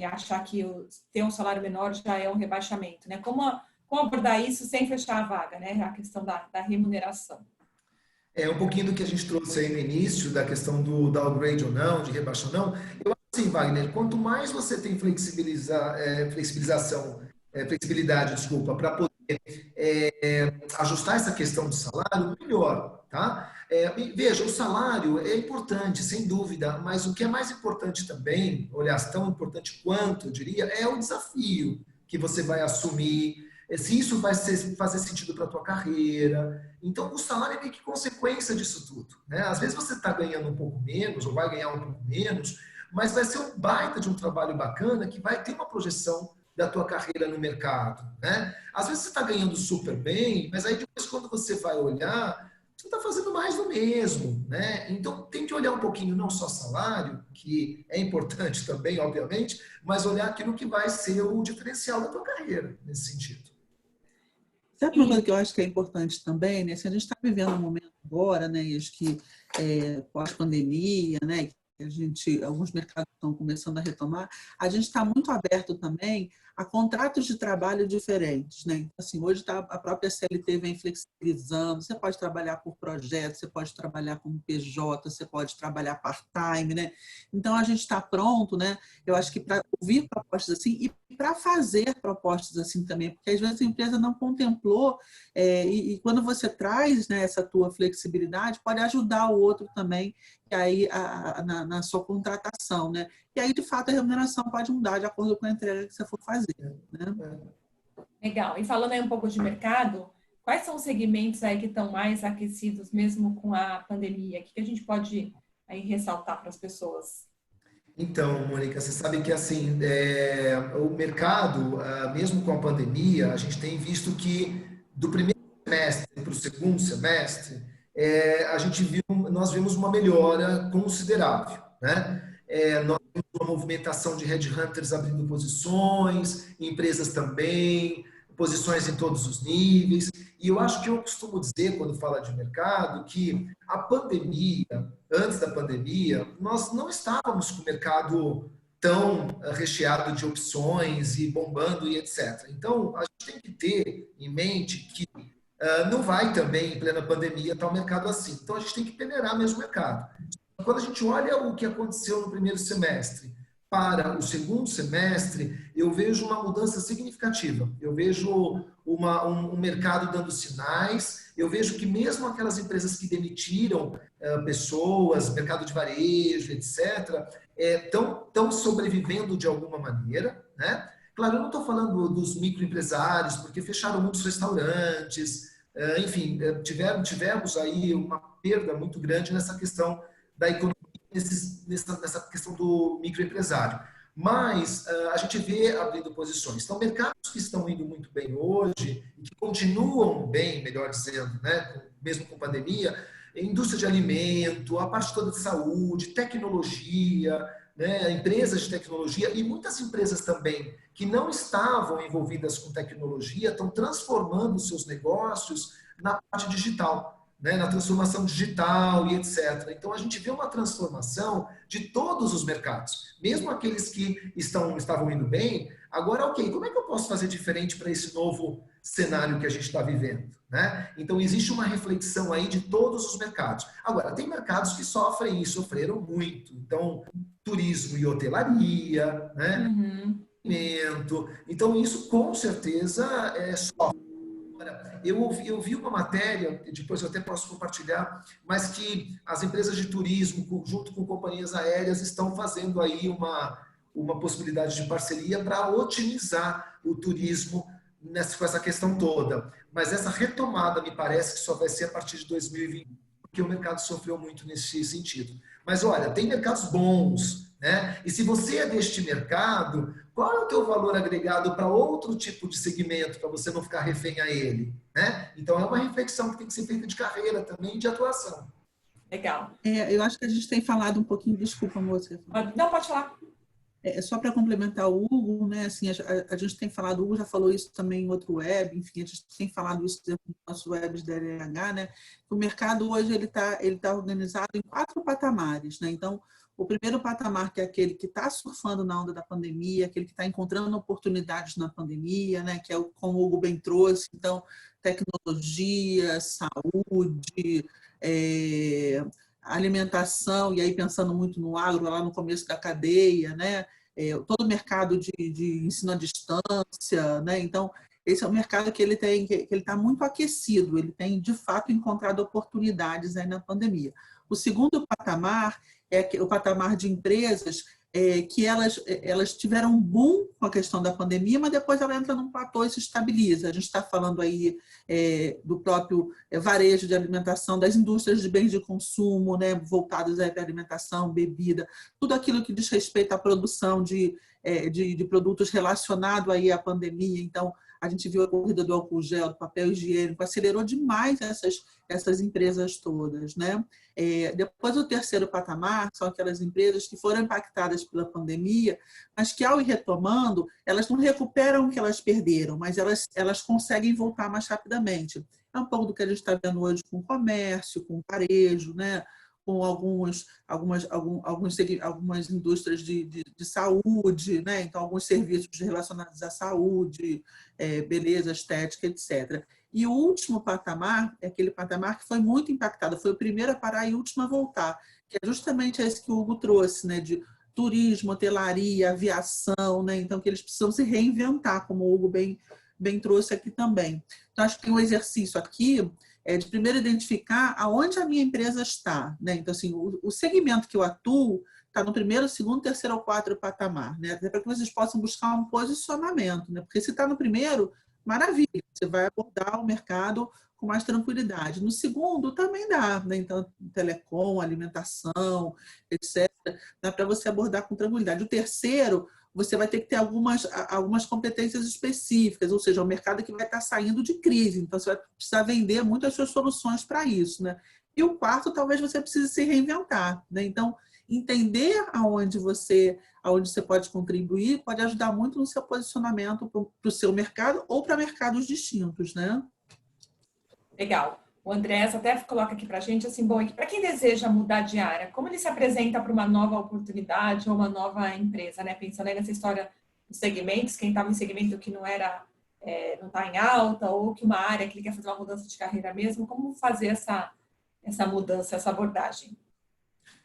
achar que ter um salário menor já é um rebaixamento, né? Como abordar isso sem fechar a vaga, né? A questão da remuneração. Um pouquinho do que a gente trouxe aí no início, da questão do downgrade ou não, de rebaixo ou não. Eu acho assim, Wagner, quanto mais você tem flexibilidade, desculpa, para poder ajustar essa questão do salário, melhor, tá? Veja, o salário é importante, sem dúvida, mas o que é mais importante também, aliás, tão importante quanto, eu diria, é o desafio que você vai assumir, se isso vai fazer sentido para a tua carreira. Então, o salário é meio que consequência disso tudo, né? Às vezes você está ganhando um pouco menos, ou vai ganhar um pouco menos, mas vai ser um baita de um trabalho bacana que vai ter uma projeção da tua carreira no mercado, né? Às vezes você está ganhando super bem, mas aí depois quando você vai olhar, você está fazendo mais do mesmo, né? Então tem que olhar um pouquinho, não só salário, que é importante também, obviamente, mas olhar aquilo que vai ser o diferencial da tua carreira, nesse sentido. Sabe uma coisa que eu acho que é importante também, né? Se a gente está vivendo um momento agora, né? E acho que pós-pandemia, né? Alguns mercados estão começando a retomar, a gente está muito aberto também a contratos de trabalho diferentes, né? Assim, hoje a própria CLT vem flexibilizando, você pode trabalhar por projeto, você pode trabalhar como PJ, você pode trabalhar part-time, né? Então, a gente está pronto, né? Eu acho que para ouvir propostas assim e para fazer propostas assim também, porque às vezes a empresa não contemplou e quando você traz, né, essa tua flexibilidade, pode ajudar o outro também e aí na sua contratação, né? E aí, de fato, a remuneração pode mudar de acordo com a entrega que você for fazer, né? Legal. E falando aí um pouco de mercado, quais são os segmentos aí que estão mais aquecidos mesmo com a pandemia? O que a gente pode aí ressaltar para as pessoas? Então, Mônica, você sabe que assim, o mercado, mesmo com a pandemia, a gente tem visto que do primeiro semestre para o segundo semestre, nós vimos uma melhora considerável, né? Nós vimos uma movimentação de headhunters abrindo posições, empresas também, posições em todos os níveis. E eu acho que eu costumo dizer, quando falo de mercado, que a pandemia, antes da pandemia, nós não estávamos com o mercado tão recheado de opções e bombando e etc. Então, a gente tem que ter em mente que não vai também, em plena pandemia, estar o mercado assim. Então, a gente tem que peneirar mesmo o mercado. Quando a gente olha o que aconteceu no primeiro semestre para o segundo semestre, eu vejo uma mudança significativa. Eu vejo um mercado dando sinais, eu vejo que mesmo aquelas empresas que demitiram pessoas, mercado de varejo, etc., estão sobrevivendo de alguma maneira, né? Claro, eu não estou falando dos microempresários, porque fecharam muitos restaurantes, enfim, tivemos aí uma perda muito grande nessa questão da economia, nessa questão do microempresário. Mas a gente vê abrindo posições. Então, mercados que estão indo muito bem hoje, e que continuam bem, melhor dizendo, né, mesmo com pandemia, indústria de alimento, a parte toda de saúde, tecnologia, né, empresas de tecnologia e muitas empresas também que não estavam envolvidas com tecnologia estão transformando seus negócios na parte digital, né, na transformação digital e etc. Então, a gente vê uma transformação de todos os mercados, mesmo aqueles que estavam indo bem. Agora, ok, como é que eu posso fazer diferente para esse novo cenário que a gente está vivendo, né? Então, existe uma reflexão aí de todos os mercados. Agora, tem mercados que sofrem e sofreram muito. Então, turismo e hotelaria, né? Então, isso com certeza sofre. Eu vi uma matéria, depois eu até posso compartilhar, mas que as empresas de turismo, junto com companhias aéreas, estão fazendo aí uma possibilidade de parceria para otimizar o turismo com essa questão toda. Mas essa retomada me parece que só vai ser a partir de 2020, porque o mercado sofreu muito nesse sentido. Mas olha, tem mercados bons, né? E se você é deste mercado, qual é o teu valor agregado para outro tipo de segmento, para você não ficar refém a ele, né? Então é uma reflexão que tem que ser feita de carreira também, de atuação. Legal. Eu acho que a gente tem falado um pouquinho, desculpa, moça. Não, pode falar. Só para complementar o Hugo, né, assim, a gente tem falado, o Hugo já falou isso também em outro web, enfim, a gente tem falado isso dentro dos nossos webs da LH, né, que o mercado hoje ele tá organizado em 4 patamares, né, então o primeiro patamar que é aquele que está surfando na onda da pandemia, aquele que está encontrando oportunidades na pandemia, né, que é como o Hugo bem trouxe, então tecnologia, saúde, alimentação, e aí pensando muito no agro, lá no começo da cadeia, né? Todo o mercado de ensino à distância, né? Então, esse é um mercado que ele está muito aquecido, ele tem, de fato, encontrado oportunidades aí na pandemia. O segundo patamar é o patamar de empresas que elas tiveram um boom com a questão da pandemia, mas depois ela entra num platô e se estabiliza. A gente está falando aí do próprio varejo de alimentação, das indústrias de bens de consumo, né, voltadas à alimentação, bebida, tudo aquilo que diz respeito à produção de produtos relacionados aí à pandemia. Então, a gente viu a corrida do álcool gel, do papel higiênico, acelerou demais essas empresas todas, né? Depois, o terceiro patamar são aquelas empresas que foram impactadas pela pandemia, mas que, ao ir retomando, elas não recuperam o que elas perderam, mas elas conseguem voltar mais rapidamente. É um pouco do que a gente está vendo hoje com o comércio, com o varejo, né? Com algumas indústrias de saúde, né? Então, alguns serviços relacionados à saúde, beleza, estética, etc. E o último patamar é aquele patamar que foi muito impactado, foi o primeiro a parar e o último a voltar, que é justamente esse que o Hugo trouxe, né? De turismo, hotelaria, aviação, né? Então, que eles precisam se reinventar, como o Hugo bem trouxe aqui também. Então, acho que tem um exercício aqui de primeiro identificar aonde a minha empresa está, né? Então, assim, o segmento que eu atuo está no primeiro, segundo, terceiro ou quarto patamar, né? Até para que vocês possam buscar um posicionamento, né? Porque se está no primeiro, maravilha, você vai abordar o mercado com mais tranquilidade. No segundo, também dá, né? Então, telecom, alimentação, etc., dá para você abordar com tranquilidade. O terceiro, você vai ter que ter algumas competências específicas, ou seja, o mercado que vai estar saindo de crise, então você vai precisar vender muito as suas soluções para isso, né? E o quarto, talvez você precise se reinventar, né? Então, entender aonde você pode contribuir pode ajudar muito no seu posicionamento para o seu mercado ou para mercados distintos, né? Legal. O Andrés até coloca aqui para a gente, assim, bom, para quem deseja mudar de área, como ele se apresenta para uma nova oportunidade ou uma nova empresa, né? Pensando aí nessa história dos segmentos, quem estava em segmento que não está em alta, ou que uma área que ele quer fazer uma mudança de carreira mesmo, como fazer essa mudança, essa abordagem?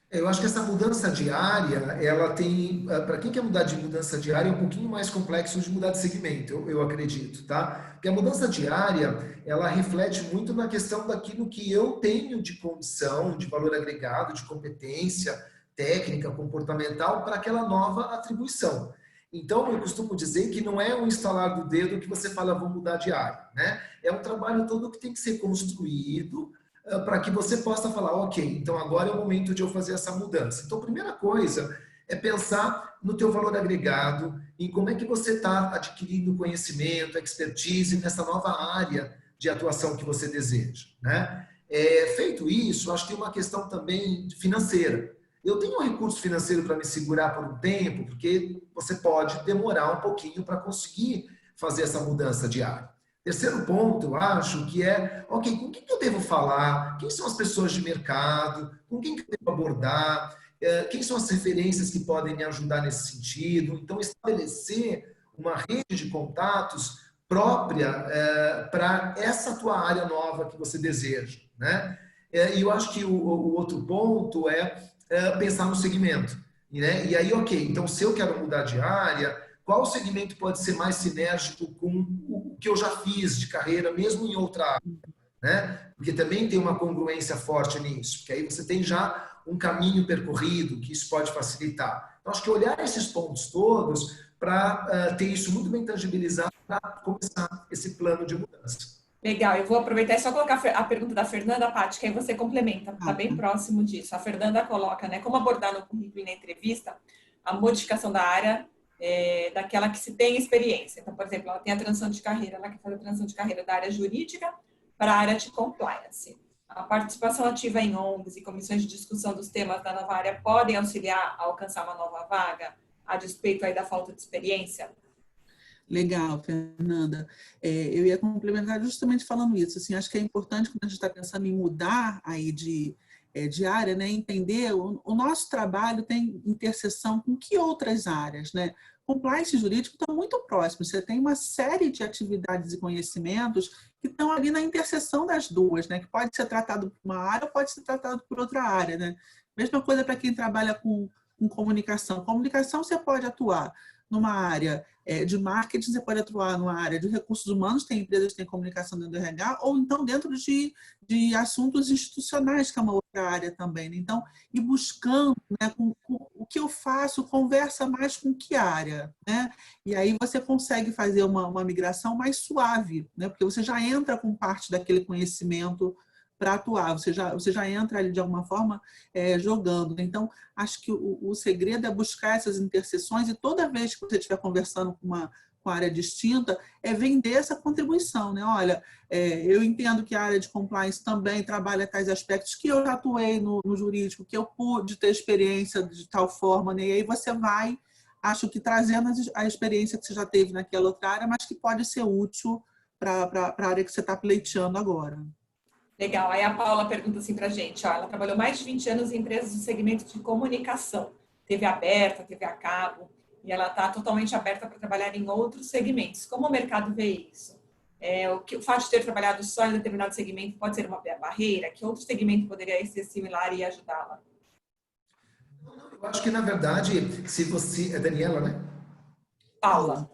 Eu acho que essa mudança diária, ela tem, para quem quer mudar de mudança diária, é um pouquinho mais complexo de mudar de segmento, eu acredito, tá? Porque a mudança diária, ela reflete muito na questão daquilo que eu tenho de condição, de valor agregado, de competência técnica, comportamental para aquela nova atribuição. Então, eu costumo dizer que não é um instalar do dedo que você fala, vou mudar de área, né? É um trabalho todo que tem que ser construído, para que você possa falar, ok, então agora é o momento de eu fazer essa mudança. Então, a primeira coisa é pensar no teu valor agregado, em como é que você está adquirindo conhecimento, expertise nessa nova área de atuação que você deseja, né? Feito isso, acho que tem uma questão também financeira. Eu tenho um recurso financeiro para me segurar por um tempo, porque você pode demorar um pouquinho para conseguir fazer essa mudança de área. Terceiro ponto, eu acho que ok, com quem eu devo falar? Quem são as pessoas de mercado? Com quem eu devo abordar? Quem são as referências que podem me ajudar nesse sentido? Então, estabelecer uma rede de contatos própria para essa tua área nova que você deseja, né? E eu acho que o outro ponto pensar no segmento, né? E aí, ok, então se eu quero mudar de área, qual segmento pode ser mais sinérgico com o que eu já fiz de carreira, mesmo em outra área, né? Porque também tem uma congruência forte nisso, porque aí você tem já um caminho percorrido, que isso pode facilitar. Então, acho que olhar esses pontos todos para ter isso muito bem tangibilizado para começar esse plano de mudança. Legal, eu vou aproveitar e só colocar a pergunta da Fernanda, Paty, que aí você complementa, está bem próximo disso. A Fernanda coloca, né, como abordar no currículo e na entrevista a modificação da área daquela que se tem experiência. Então, por exemplo, ela tem a transição de carreira, ela quer fazer a transição de carreira da área jurídica para a área de compliance. A participação ativa em ONGs e comissões de discussão dos temas da nova área podem auxiliar a alcançar uma nova vaga, a despeito aí da falta de experiência? Legal, Fernanda. Eu ia complementar justamente falando isso. Assim, acho que é importante, quando a gente está pensando em mudar aí de área, né, entender o nosso trabalho tem interseção com que outras áreas, né? Compliance jurídico está muito próximo. Você tem uma série de atividades e conhecimentos que estão ali na interseção das duas, né? Que pode ser tratado por uma área ou pode ser tratado por outra área, né? Mesma coisa para quem trabalha com comunicação. Comunicação você pode atuar numa área de marketing, você pode atuar numa área de recursos humanos, tem empresas que têm comunicação dentro do RH, ou então dentro de assuntos institucionais, que é uma outra área também. Né? Então, ir buscando, né, o que eu faço conversa mais com que área. Né? E aí você consegue fazer uma migração mais suave, né? Porque você já entra com parte daquele conhecimento para atuar, você já entra ali de alguma forma jogando. Então, acho que o segredo é buscar essas interseções e toda vez que você estiver conversando com uma área distinta, vender essa contribuição. Né? Olha, eu entendo que a área de compliance também trabalha tais aspectos que eu já atuei no jurídico, que eu pude ter experiência de tal forma, né? E aí você vai, acho que trazendo a experiência que você já teve naquela outra área, mas que pode ser útil para a área que você está pleiteando agora. Legal. Aí a Paula pergunta assim pra gente, ó, ela trabalhou mais de 20 anos em empresas do segmento de comunicação, TV aberta, TV a cabo, e ela está totalmente aberta para trabalhar em outros segmentos. Como o mercado vê isso? O fato de ter trabalhado só em determinado segmento pode ser uma barreira? Que outro segmento poderia ser similar e ajudá-la? Eu acho que, na verdade, se você... É Daniela, né? Paula.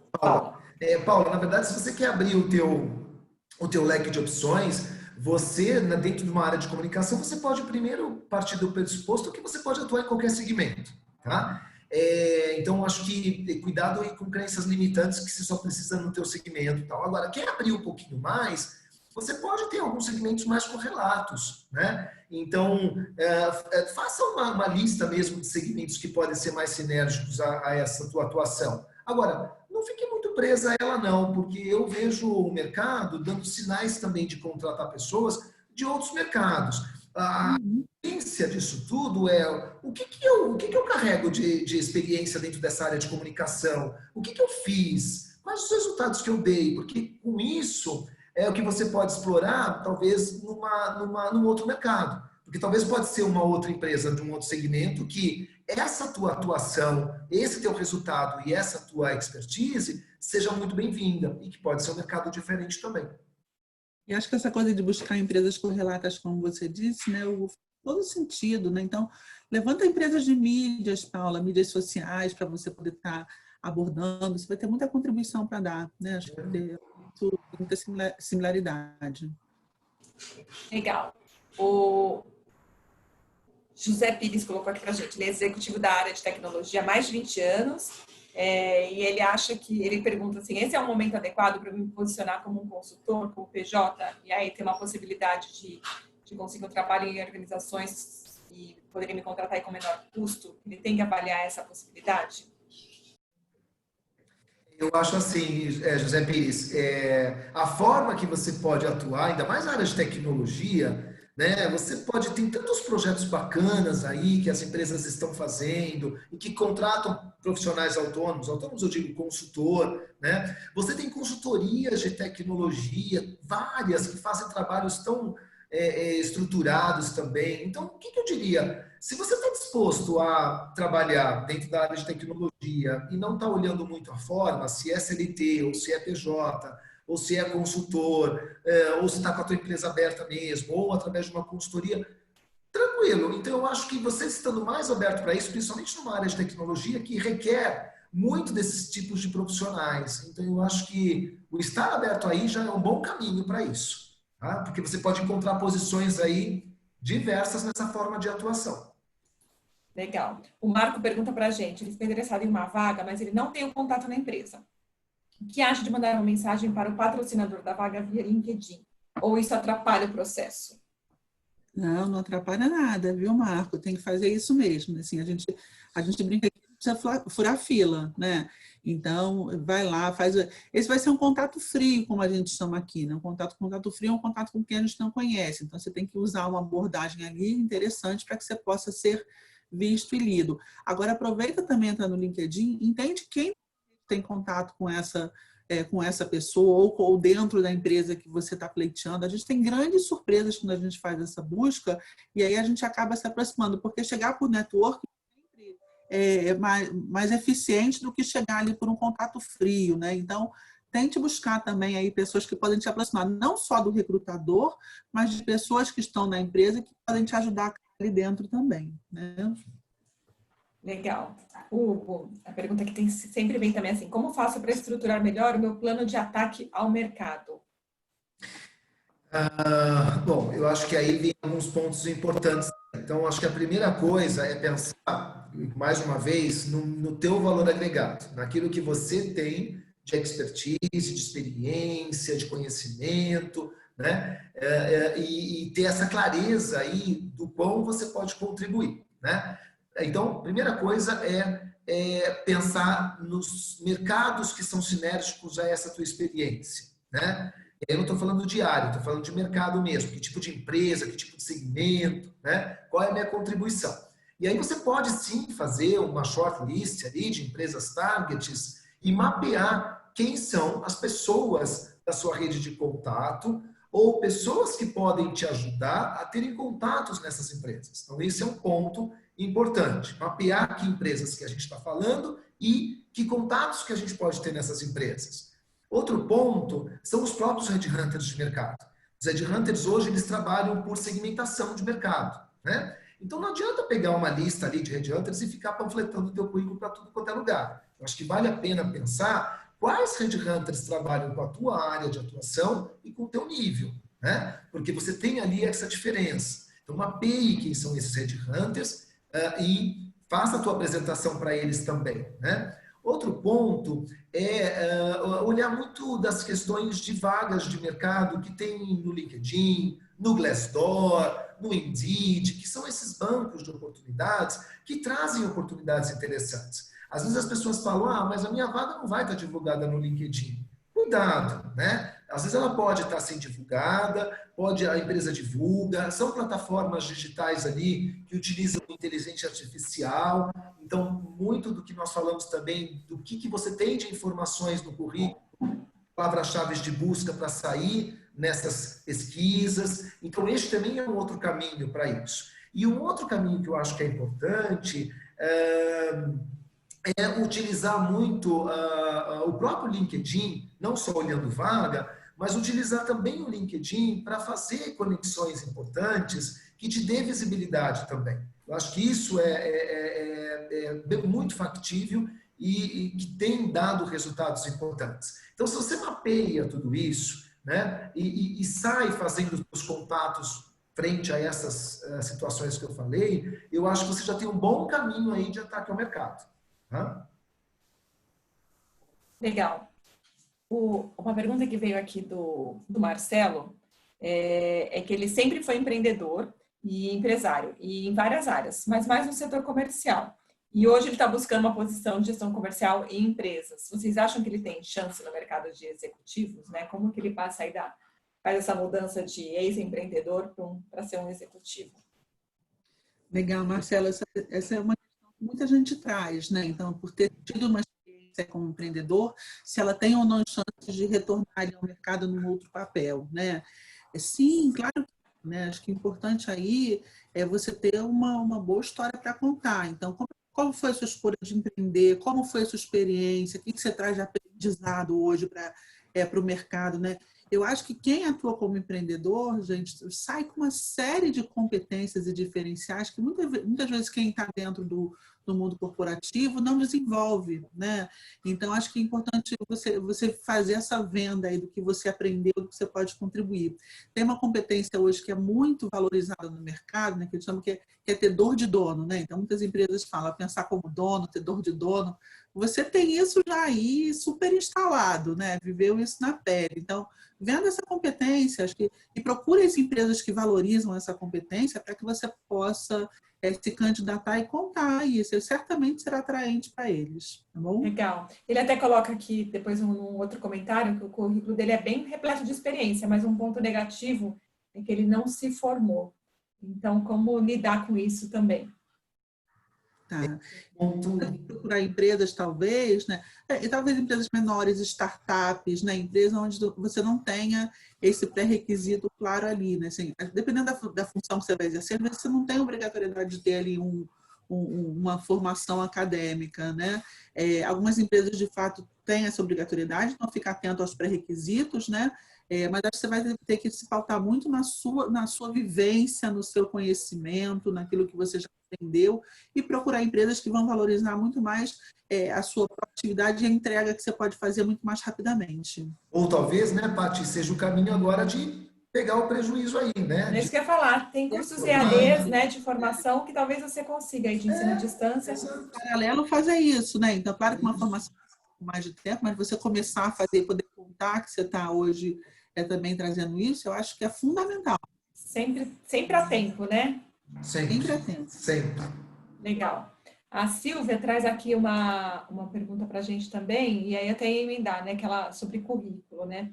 Paula, na verdade, se você quer abrir o teu leque de opções, você, dentro de uma área de comunicação, você pode primeiro partir do pressuposto que você pode atuar em qualquer segmento, tá? Então, acho que cuidado aí com crenças limitantes que você só precisa no teu segmento e tal. Agora, quer abrir um pouquinho mais, você pode ter alguns segmentos mais correlatos, né? Então, faça uma lista mesmo de segmentos que podem ser mais sinérgicos a essa tua atuação. Agora, não fique muito presa a ela não, porque eu vejo o mercado dando sinais também de contratar pessoas de outros mercados. A essência disso tudo é o que eu carrego de experiência dentro dessa área de comunicação, o que eu fiz, quais os resultados que eu dei, porque com isso é o que você pode explorar, talvez, num outro mercado. Porque talvez pode ser uma outra empresa de um outro segmento que essa tua atuação, esse teu resultado e essa tua expertise seja muito bem-vinda e que pode ser um mercado diferente também. E acho que essa coisa de buscar empresas correlatas, como você disse, né, todo sentido, né? Então, levanta empresas de mídias, Paula, mídias sociais, para você poder estar abordando, você vai ter muita contribuição para dar, né? Acho que vai ter muita similaridade. Legal. O José Pires colocou aqui para a gente, ele é executivo da área de tecnologia há mais de 20 anos, e ele acha que, ele pergunta assim, esse é um momento adequado para me posicionar como um consultor, como PJ, e aí ter uma possibilidade de conseguir um trabalho em organizações e poderia me contratar aí com menor custo? Ele tem que avaliar essa possibilidade? Eu acho assim, José Pires, a forma que você pode atuar, ainda mais na área de tecnologia, né? Você pode ter tantos projetos bacanas aí que as empresas estão fazendo e que contratam profissionais autônomos eu digo consultor, né? Você tem consultorias de tecnologia, várias que fazem trabalhos tão estruturados também. Então, o que eu diria? Se você está disposto a trabalhar dentro da área de tecnologia e não está olhando muito a forma, se é CLT ou se é PJ, ou se é consultor, ou se está com a tua empresa aberta mesmo, ou através de uma consultoria, tranquilo. Então, eu acho que você estando mais aberto para isso, principalmente numa área de tecnologia que requer muito desses tipos de profissionais. Então, eu acho que o estar aberto aí já é um bom caminho para isso, tá? Porque você pode encontrar posições aí diversas nessa forma de atuação. Legal. O Marco pergunta para a gente, ele está interessado em uma vaga, mas ele não tem o contato na empresa. O que acha de mandar uma mensagem para o patrocinador da vaga via LinkedIn? ou isso atrapalha o processo? Não, não atrapalha nada, viu, Marco? Tem que fazer isso mesmo. Assim, a gente brinca que precisa furar fila, né? Então, vai lá, faz. Esse vai ser um contato frio, como a gente chama aqui, né? Contato frio é um contato com quem a gente não conhece. Então, você tem que usar uma abordagem ali interessante para que você possa ser visto e lido. Agora, aproveita também, entra no LinkedIn, entende quem tem contato com essa pessoa ou dentro da empresa que você está pleiteando. A gente tem grandes surpresas quando a gente faz essa busca e aí a gente acaba se aproximando, porque chegar por network sempre é mais eficiente do que chegar ali por um contato frio, né? Então, tente buscar também aí pessoas que podem te aproximar, não só do recrutador, mas de pessoas que estão na empresa que podem te ajudar ali dentro também, né? Legal. Hugo, a pergunta que sempre vem também assim, como faço para estruturar melhor o meu plano de ataque ao mercado? Bom, eu acho que aí vem alguns pontos importantes. Então, acho que a primeira coisa é pensar, mais uma vez, no teu valor agregado, naquilo que você tem de expertise, de experiência, de conhecimento, né? E ter essa clareza aí do quão você pode contribuir, né? Então, a primeira coisa é pensar nos mercados que são sinérgicos a essa tua experiência, né? Eu não estou falando de área, estou falando de mercado mesmo. Que tipo de empresa, que tipo de segmento, né? Qual é a minha contribuição? E aí você pode sim fazer uma shortlist ali de empresas targets e mapear quem são as pessoas da sua rede de contato ou pessoas que podem te ajudar a terem contatos nessas empresas. Então, esse é um ponto importante. Mapear que empresas que a gente está falando e que contatos que a gente pode ter nessas empresas. Outro ponto são os próprios headhunters de mercado. Os headhunters hoje eles trabalham por segmentação de mercado, né? Então não adianta pegar uma lista ali de headhunters e ficar panfletando o teu currículo para tudo quanto é lugar. Eu acho que vale a pena pensar quais headhunters trabalham com a tua área de atuação e com o teu nível, né? Porque você tem ali essa diferença. Então mapeie quem são esses headhunters e faça a tua apresentação para eles também, né? Outro ponto é olhar muito das questões de vagas de mercado que tem no LinkedIn, no Glassdoor, no Indeed, que são esses bancos de oportunidades que trazem oportunidades interessantes. Às vezes as pessoas falam, mas a minha vaga não vai estar divulgada no LinkedIn. Cuidado, né? Às vezes ela pode estar sem divulgada, a empresa divulga, são plataformas digitais ali que utilizam inteligência artificial. Então, muito do que nós falamos também, do que você tem de informações no currículo, palavras-chave de busca para sair nessas pesquisas. Então, este também é um outro caminho para isso. E um outro caminho que eu acho que é importante é utilizar muito o próprio LinkedIn, não só olhando vaga, mas utilizar também o LinkedIn para fazer conexões importantes que te dê visibilidade também. Eu acho que isso é muito factível e que tem dado resultados importantes. Então, se você mapeia tudo isso, né, e sai fazendo os contatos frente a essas situações que eu falei, eu acho que você já tem um bom caminho aí de ataque ao mercado. Tá? Legal. Uma pergunta que veio aqui do Marcelo é que ele sempre foi empreendedor e empresário, e em várias áreas, mas mais no setor comercial. E hoje ele está buscando uma posição de gestão comercial em empresas. Vocês acham que ele tem chance no mercado de executivos? Né? Como que ele passa aí faz essa mudança de ex-empreendedor para ser um executivo? Legal, Marcelo. Essa é uma questão que muita gente traz, né? Então, por ter tido uma experiência como empreendedor, se ela tem ou não chances de retornar ao mercado num outro papel, né? Sim, claro. Né? Acho que o importante aí é você ter uma boa história para contar. Então, como foi a sua escolha de empreender? Como foi a sua experiência? O que você traz de aprendizado hoje para o mercado, né? Eu acho que quem atua como empreendedor, gente, sai com uma série de competências e diferenciais que muitas vezes quem está dentro do no mundo corporativo, não desenvolve, né? Então, acho que é importante você fazer essa venda aí do que você aprendeu, do que você pode contribuir. Tem uma competência hoje que é muito valorizada no mercado, né, que eles chamam que é ter dor de dono, né? Então, muitas empresas falam pensar como dono, ter dor de dono. Você tem isso já aí super instalado, né? Viveu isso na pele. Então, vendo essa competência, acho que, e procure as empresas que valorizam essa competência para que você possa se candidatar e contar isso. Certamente será atraente para eles, tá bom? Legal. Ele até coloca aqui, depois num outro comentário, que o currículo dele é bem repleto de experiência, mas um ponto negativo é que ele não se formou. Então, como lidar com isso também? Tá. Procurar empresas, talvez, né? E talvez empresas menores, startups, né? Empresas onde você não tenha esse pré-requisito claro ali, né? Assim, dependendo da função que você vai exercer, às vezes você não tem obrigatoriedade de ter ali uma formação acadêmica, né? Algumas empresas, de fato, têm essa obrigatoriedade, então fica atento aos pré-requisitos, né? Mas acho que você vai ter que se pautar muito na sua vivência, no seu conhecimento, naquilo que você já aprendeu, e procurar empresas que vão valorizar muito mais a sua proatividade e a entrega que você pode fazer muito mais rapidamente. Ou talvez, né, Paty, seja o caminho agora de pegar o prejuízo aí, né? É isso que eu ia falar. Tem cursos EADs, né, de formação que talvez você consiga aí de ensino à distância. Em paralelo, fazer isso, né? Então, claro que uma formação com mais de tempo, mas você começar a fazer, poder contar que você está hoje também trazendo isso, eu acho que é fundamental. Sempre a tempo, né? Sempre a tempo. Sempre. Legal. A Silvia traz aqui uma pergunta para a gente também, e aí até emendar, né, que ela, sobre currículo, né,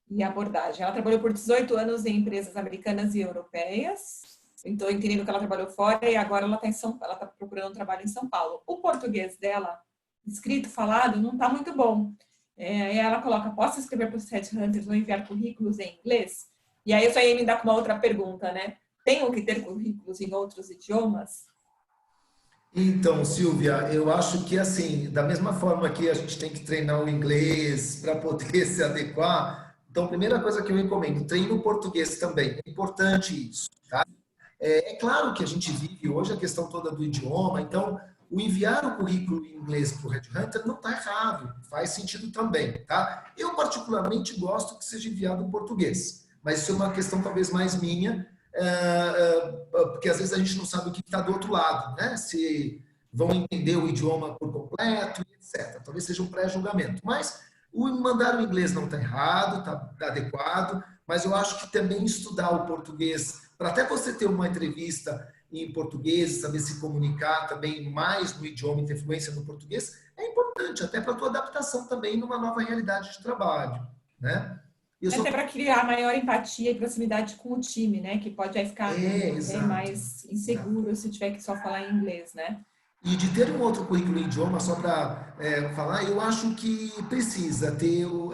e abordagem. Ela trabalhou por 18 anos em empresas americanas e europeias, então entendendo que ela trabalhou fora e agora ela está procurando um trabalho em São Paulo. O português dela, escrito, falado, não está muito bom. E ela coloca, posso escrever para os headhunters ou enviar currículos em inglês? E aí eu só ia emendar com uma outra pergunta, né? Tenho que ter currículos em outros idiomas? Então, Silvia, eu acho que assim, da mesma forma que a gente tem que treinar o inglês para poder se adequar, então a primeira coisa que eu recomendo, treine o português também. É importante isso, tá? É claro que a gente vive hoje a questão toda do idioma, então o enviar o currículo em inglês para o Headhunter não está errado, faz sentido também, tá? Eu particularmente gosto que seja enviado em português, mas isso é uma questão talvez mais minha, porque às vezes a gente não sabe o que está do outro lado, né? Se vão entender o idioma por completo, etc. Talvez seja um pré-julgamento. Mas o mandar o inglês não está errado, está adequado, mas eu acho que também estudar o português, para até você ter uma entrevista em português, saber se comunicar também mais no idioma e ter fluência no português, é importante, até para a tua adaptação também numa nova realidade de trabalho, né? Até para criar maior empatia e proximidade com o time, né? Que pode aí ficar mais inseguro se tiver que só falar em inglês, né? E de ter um outro currículo em idioma, só para falar, eu acho que precisa ter o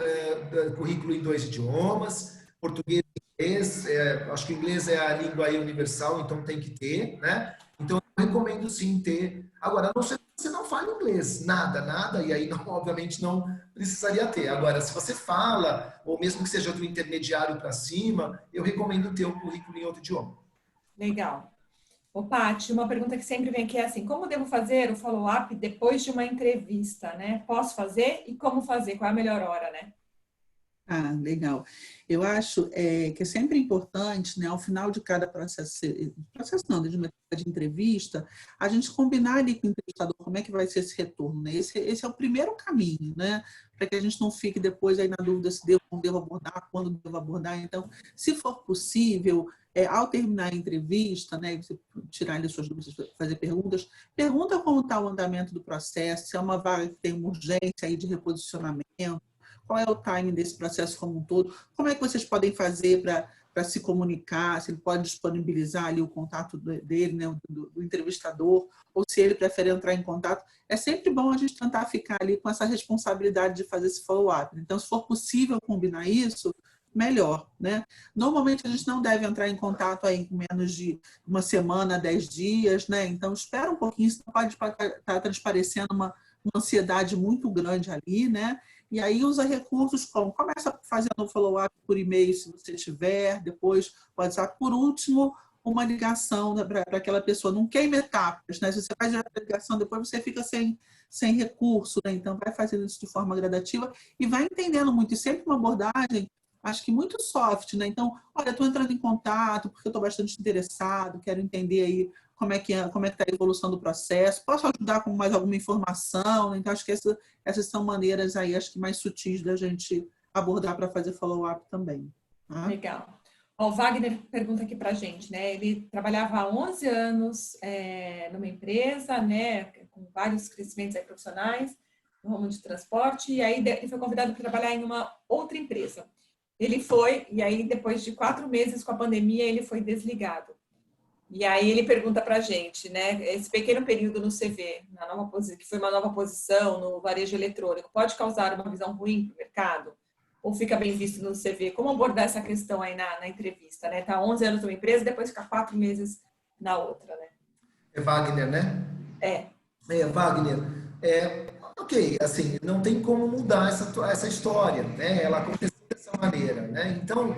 currículo em 2 idiomas, português e inglês. Acho que o inglês é a língua aí universal, então tem que ter, né? Então eu recomendo sim ter. Agora, não sei se você não fala inglês, nada, e aí não, obviamente não precisaria ter. Agora, se você fala, ou mesmo que seja do intermediário para cima, eu recomendo ter o currículo em outro idioma. Legal. Ô, Paty, uma pergunta que sempre vem aqui é assim, como devo fazer o follow-up depois de uma entrevista, né? Posso fazer e como fazer? Qual é a melhor hora, né? Ah, legal. Eu acho que é sempre importante, né, ao final de cada processo não, de uma entrevista, a gente combinar ali com o entrevistador como é que vai ser esse retorno, né? Esse é o primeiro caminho, né? Para que a gente não fique depois aí na dúvida se devo ou não devo abordar, quando devo abordar. Então, se for possível, ao terminar a entrevista, né, você tirar ali suas dúvidas, fazer perguntas, pergunta como está o andamento do processo, se é uma vaga que tem uma urgência aí de reposicionamento, qual é o timing desse processo como um todo, como é que vocês podem fazer para se comunicar, se ele pode disponibilizar ali o contato dele, né, do entrevistador, ou se ele prefere entrar em contato. É sempre bom a gente tentar ficar ali com essa responsabilidade de fazer esse follow-up. Então, se for possível combinar isso, melhor, né? Normalmente a gente não deve entrar em contato aí com menos de uma semana, 10 dias, né? Então, espera um pouquinho, senão pode estar transparecendo uma ansiedade muito grande ali, né? E aí usa recursos como, começa fazendo um follow-up por e-mail, se você tiver, depois WhatsApp. Por último, uma ligação para aquela pessoa. Não queima etapas, né? Se você faz a ligação, depois você fica sem recurso, né? Então, vai fazendo isso de forma gradativa e vai entendendo muito. E sempre uma abordagem, acho que muito soft, né? Então, olha, estou entrando em contato porque eu estou bastante interessado, quero entender aí como é que está a evolução do processo, posso ajudar com mais alguma informação? Então, acho que essas são maneiras aí, acho que mais sutis da gente abordar para fazer follow-up também. Tá? Legal. O Wagner pergunta aqui para a gente, né? Ele trabalhava há 11 anos numa empresa, né? Com vários crescimentos aí profissionais, no ramo de transporte, e aí ele foi convidado para trabalhar em uma outra empresa. Ele foi, e aí depois de 4 meses com a pandemia, ele foi desligado. E aí ele pergunta para a gente, né? Esse pequeno período no CV, na nova posição, que foi uma nova posição no varejo eletrônico, pode causar uma visão ruim para o mercado? Ou fica bem visto no CV? Como abordar essa questão aí na entrevista, né? Tá 11 anos numa empresa, depois fica 4 meses na outra, né? É Wagner, né? É. Wagner. Ok, assim, não tem como mudar essa história, né? Ela aconteceu dessa maneira, né? Então,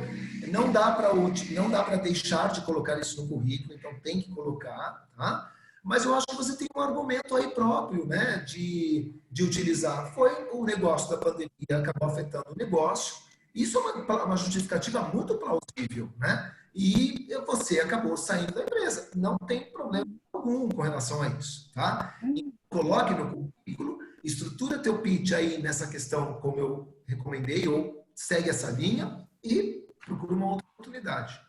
não dá para deixar de colocar isso no currículo, então tem que colocar, tá? Mas eu acho que você tem um argumento aí próprio, né, de utilizar. Foi o negócio da pandemia, acabou afetando o negócio. Isso é uma justificativa muito plausível, né? E você acabou saindo da empresa. Não tem problema algum com relação a isso, tá? E coloque no currículo, estrutura teu pitch aí nessa questão, como eu recomendei, ou segue essa linha e procura uma outra oportunidade.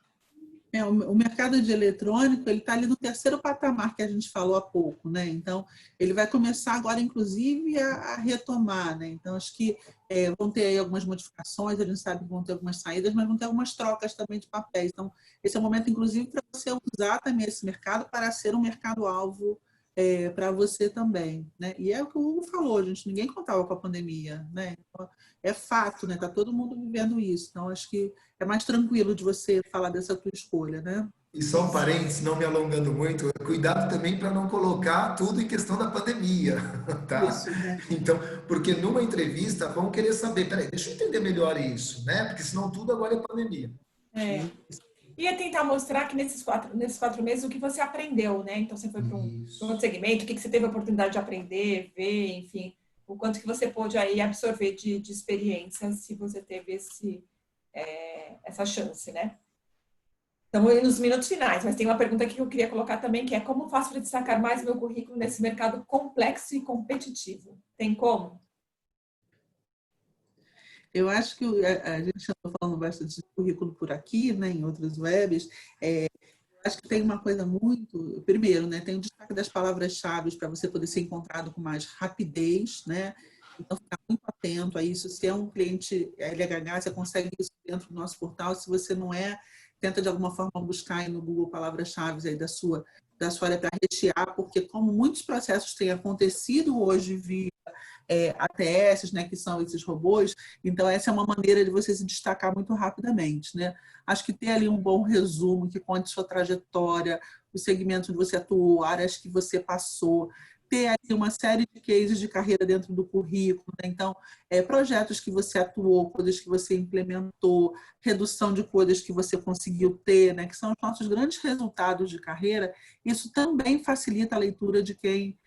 O mercado de eletrônico, ele está ali no terceiro patamar que a gente falou há pouco, né? Então, ele vai começar agora, inclusive, a retomar, né? Então, acho que vão ter aí algumas modificações, a gente sabe que vão ter algumas saídas, mas vão ter algumas trocas também de papéis. Então, esse é o momento, inclusive, para você usar também esse mercado para ser um mercado-alvo para você também, né? E é o que o Hugo falou, gente, ninguém contava com a pandemia, né? Então, é fato, né? Tá todo mundo vivendo isso. Então, acho que é mais tranquilo de você falar dessa tua escolha, né? E só um parênteses, não me alongando muito, cuidado também para não colocar tudo em questão da pandemia, tá? Isso, né? Então, porque numa entrevista vão querer saber, peraí, deixa eu entender melhor isso, né? Porque senão tudo agora é pandemia. E é tentar mostrar que nesses 4 meses o que você aprendeu, né? Então, você foi para um outro segmento, o que você teve a oportunidade de aprender, ver, enfim, o quanto que você pôde aí absorver de experiência se você teve essa chance, né? Estamos aí nos minutos finais, mas tem uma pergunta aqui que eu queria colocar também, que é como faço para destacar mais meu currículo nesse mercado complexo e competitivo? Tem como? Eu acho que a gente já está falando bastante de currículo por aqui, né, em outras webs. Acho que tem uma coisa muito... Primeiro, né, tem o destaque das palavras-chave para você poder ser encontrado com mais rapidez, né? Então, ficar muito atento a isso. Se é um cliente LHH, você consegue isso dentro do nosso portal. Se você não é, tenta de alguma forma buscar aí no Google palavras-chave aí da sua área para rechear, porque como muitos processos têm acontecido hoje via ATS, né, que são esses robôs, então essa é uma maneira de você se destacar muito rapidamente, né? Acho que ter ali um bom resumo que conte sua trajetória, o segmento onde você atuou, áreas que você passou, ter ali uma série de cases de carreira dentro do currículo, né? Então, projetos que você atuou, coisas que você implementou, redução de coisas que você conseguiu ter, né? Que são os nossos grandes resultados de carreira. Isso também facilita a leitura de quem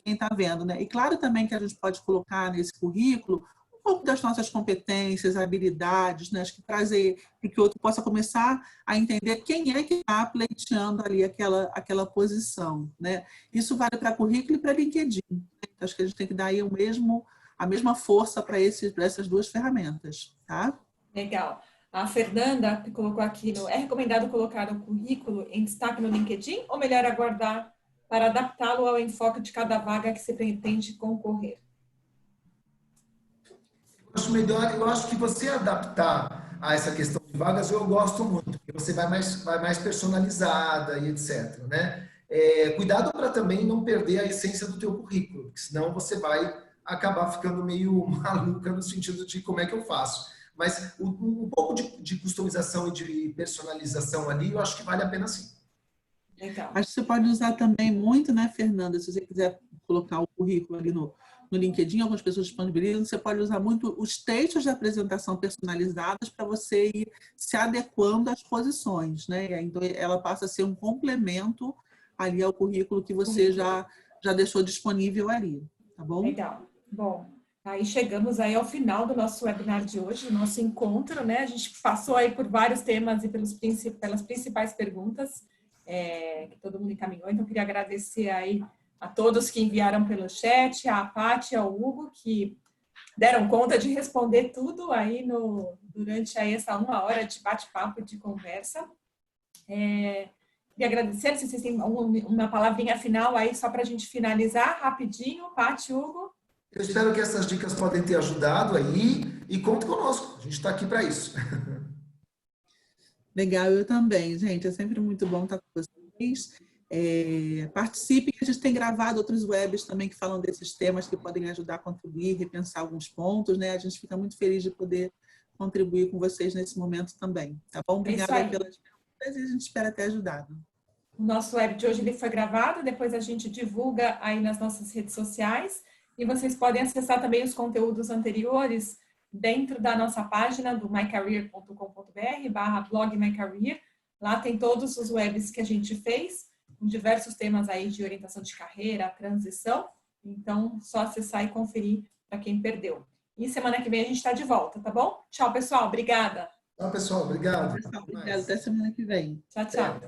está vendo, né? E claro também que a gente pode colocar nesse currículo um pouco das nossas competências, habilidades, né? Acho que trazer para que o outro possa começar a entender quem é que está pleiteando ali aquela posição, né? Isso vale para currículo e para LinkedIn. Né? Então, acho que a gente tem que dar aí a mesma força para essas duas ferramentas, tá? Legal. A Fernanda colocou aqui, é recomendado colocar o currículo em destaque no LinkedIn ou melhor aguardar para adaptá-lo ao enfoque de cada vaga que se pretende concorrer? Eu acho que você adaptar a essa questão de vagas, eu gosto muito, porque você vai mais personalizada e etc, né? Cuidado para também não perder a essência do teu currículo, porque senão você vai acabar ficando meio maluca no sentido de como é que eu faço. Mas um pouco de customização e de personalização ali, eu acho que vale a pena sim. Legal. Acho que você pode usar também muito, né, Fernanda, se você quiser colocar o currículo ali no no LinkedIn, algumas pessoas disponibilizam, você pode usar muito os textos de apresentação personalizados para você ir se adequando às posições, né? Então, ela passa a ser um complemento ali ao currículo que você já deixou disponível ali, tá bom? Legal. Bom, aí chegamos aí ao final do nosso webinar de hoje, do nosso encontro, né? A gente passou aí por vários temas e pelas principais perguntas que todo mundo encaminhou. Então, queria agradecer aí a todos que enviaram pelo chat, a Paty e ao Hugo, que deram conta de responder tudo aí durante aí essa 1 hora de bate-papo, de conversa. Queria agradecer, se vocês têm uma palavrinha final aí, só para a gente finalizar rapidinho. Paty, Hugo. Eu espero que essas dicas podem ter ajudado aí e conte conosco. A gente está aqui para isso. Legal, eu também, gente. É sempre muito bom estar com vocês. Participe, que a gente tem gravado outros webs também que falam desses temas que podem ajudar a contribuir, repensar alguns pontos, né? A gente fica muito feliz de poder contribuir com vocês nesse momento também, tá bom? Obrigada pelas perguntas e a gente espera ter ajudado. O nosso web de hoje ele foi gravado, depois a gente divulga aí nas nossas redes sociais e vocês podem acessar também os conteúdos anteriores dentro da nossa página do mycareer.com.br/blog mycareer. Lá tem todos os webs que a gente fez, com diversos temas aí de orientação de carreira, transição. Então, só acessar e conferir para quem perdeu. E semana que vem a gente está de volta, tá bom? Tchau, pessoal. Obrigada. Tchau, pessoal. Obrigado. Obrigada. Até semana que vem. Tchau, tchau.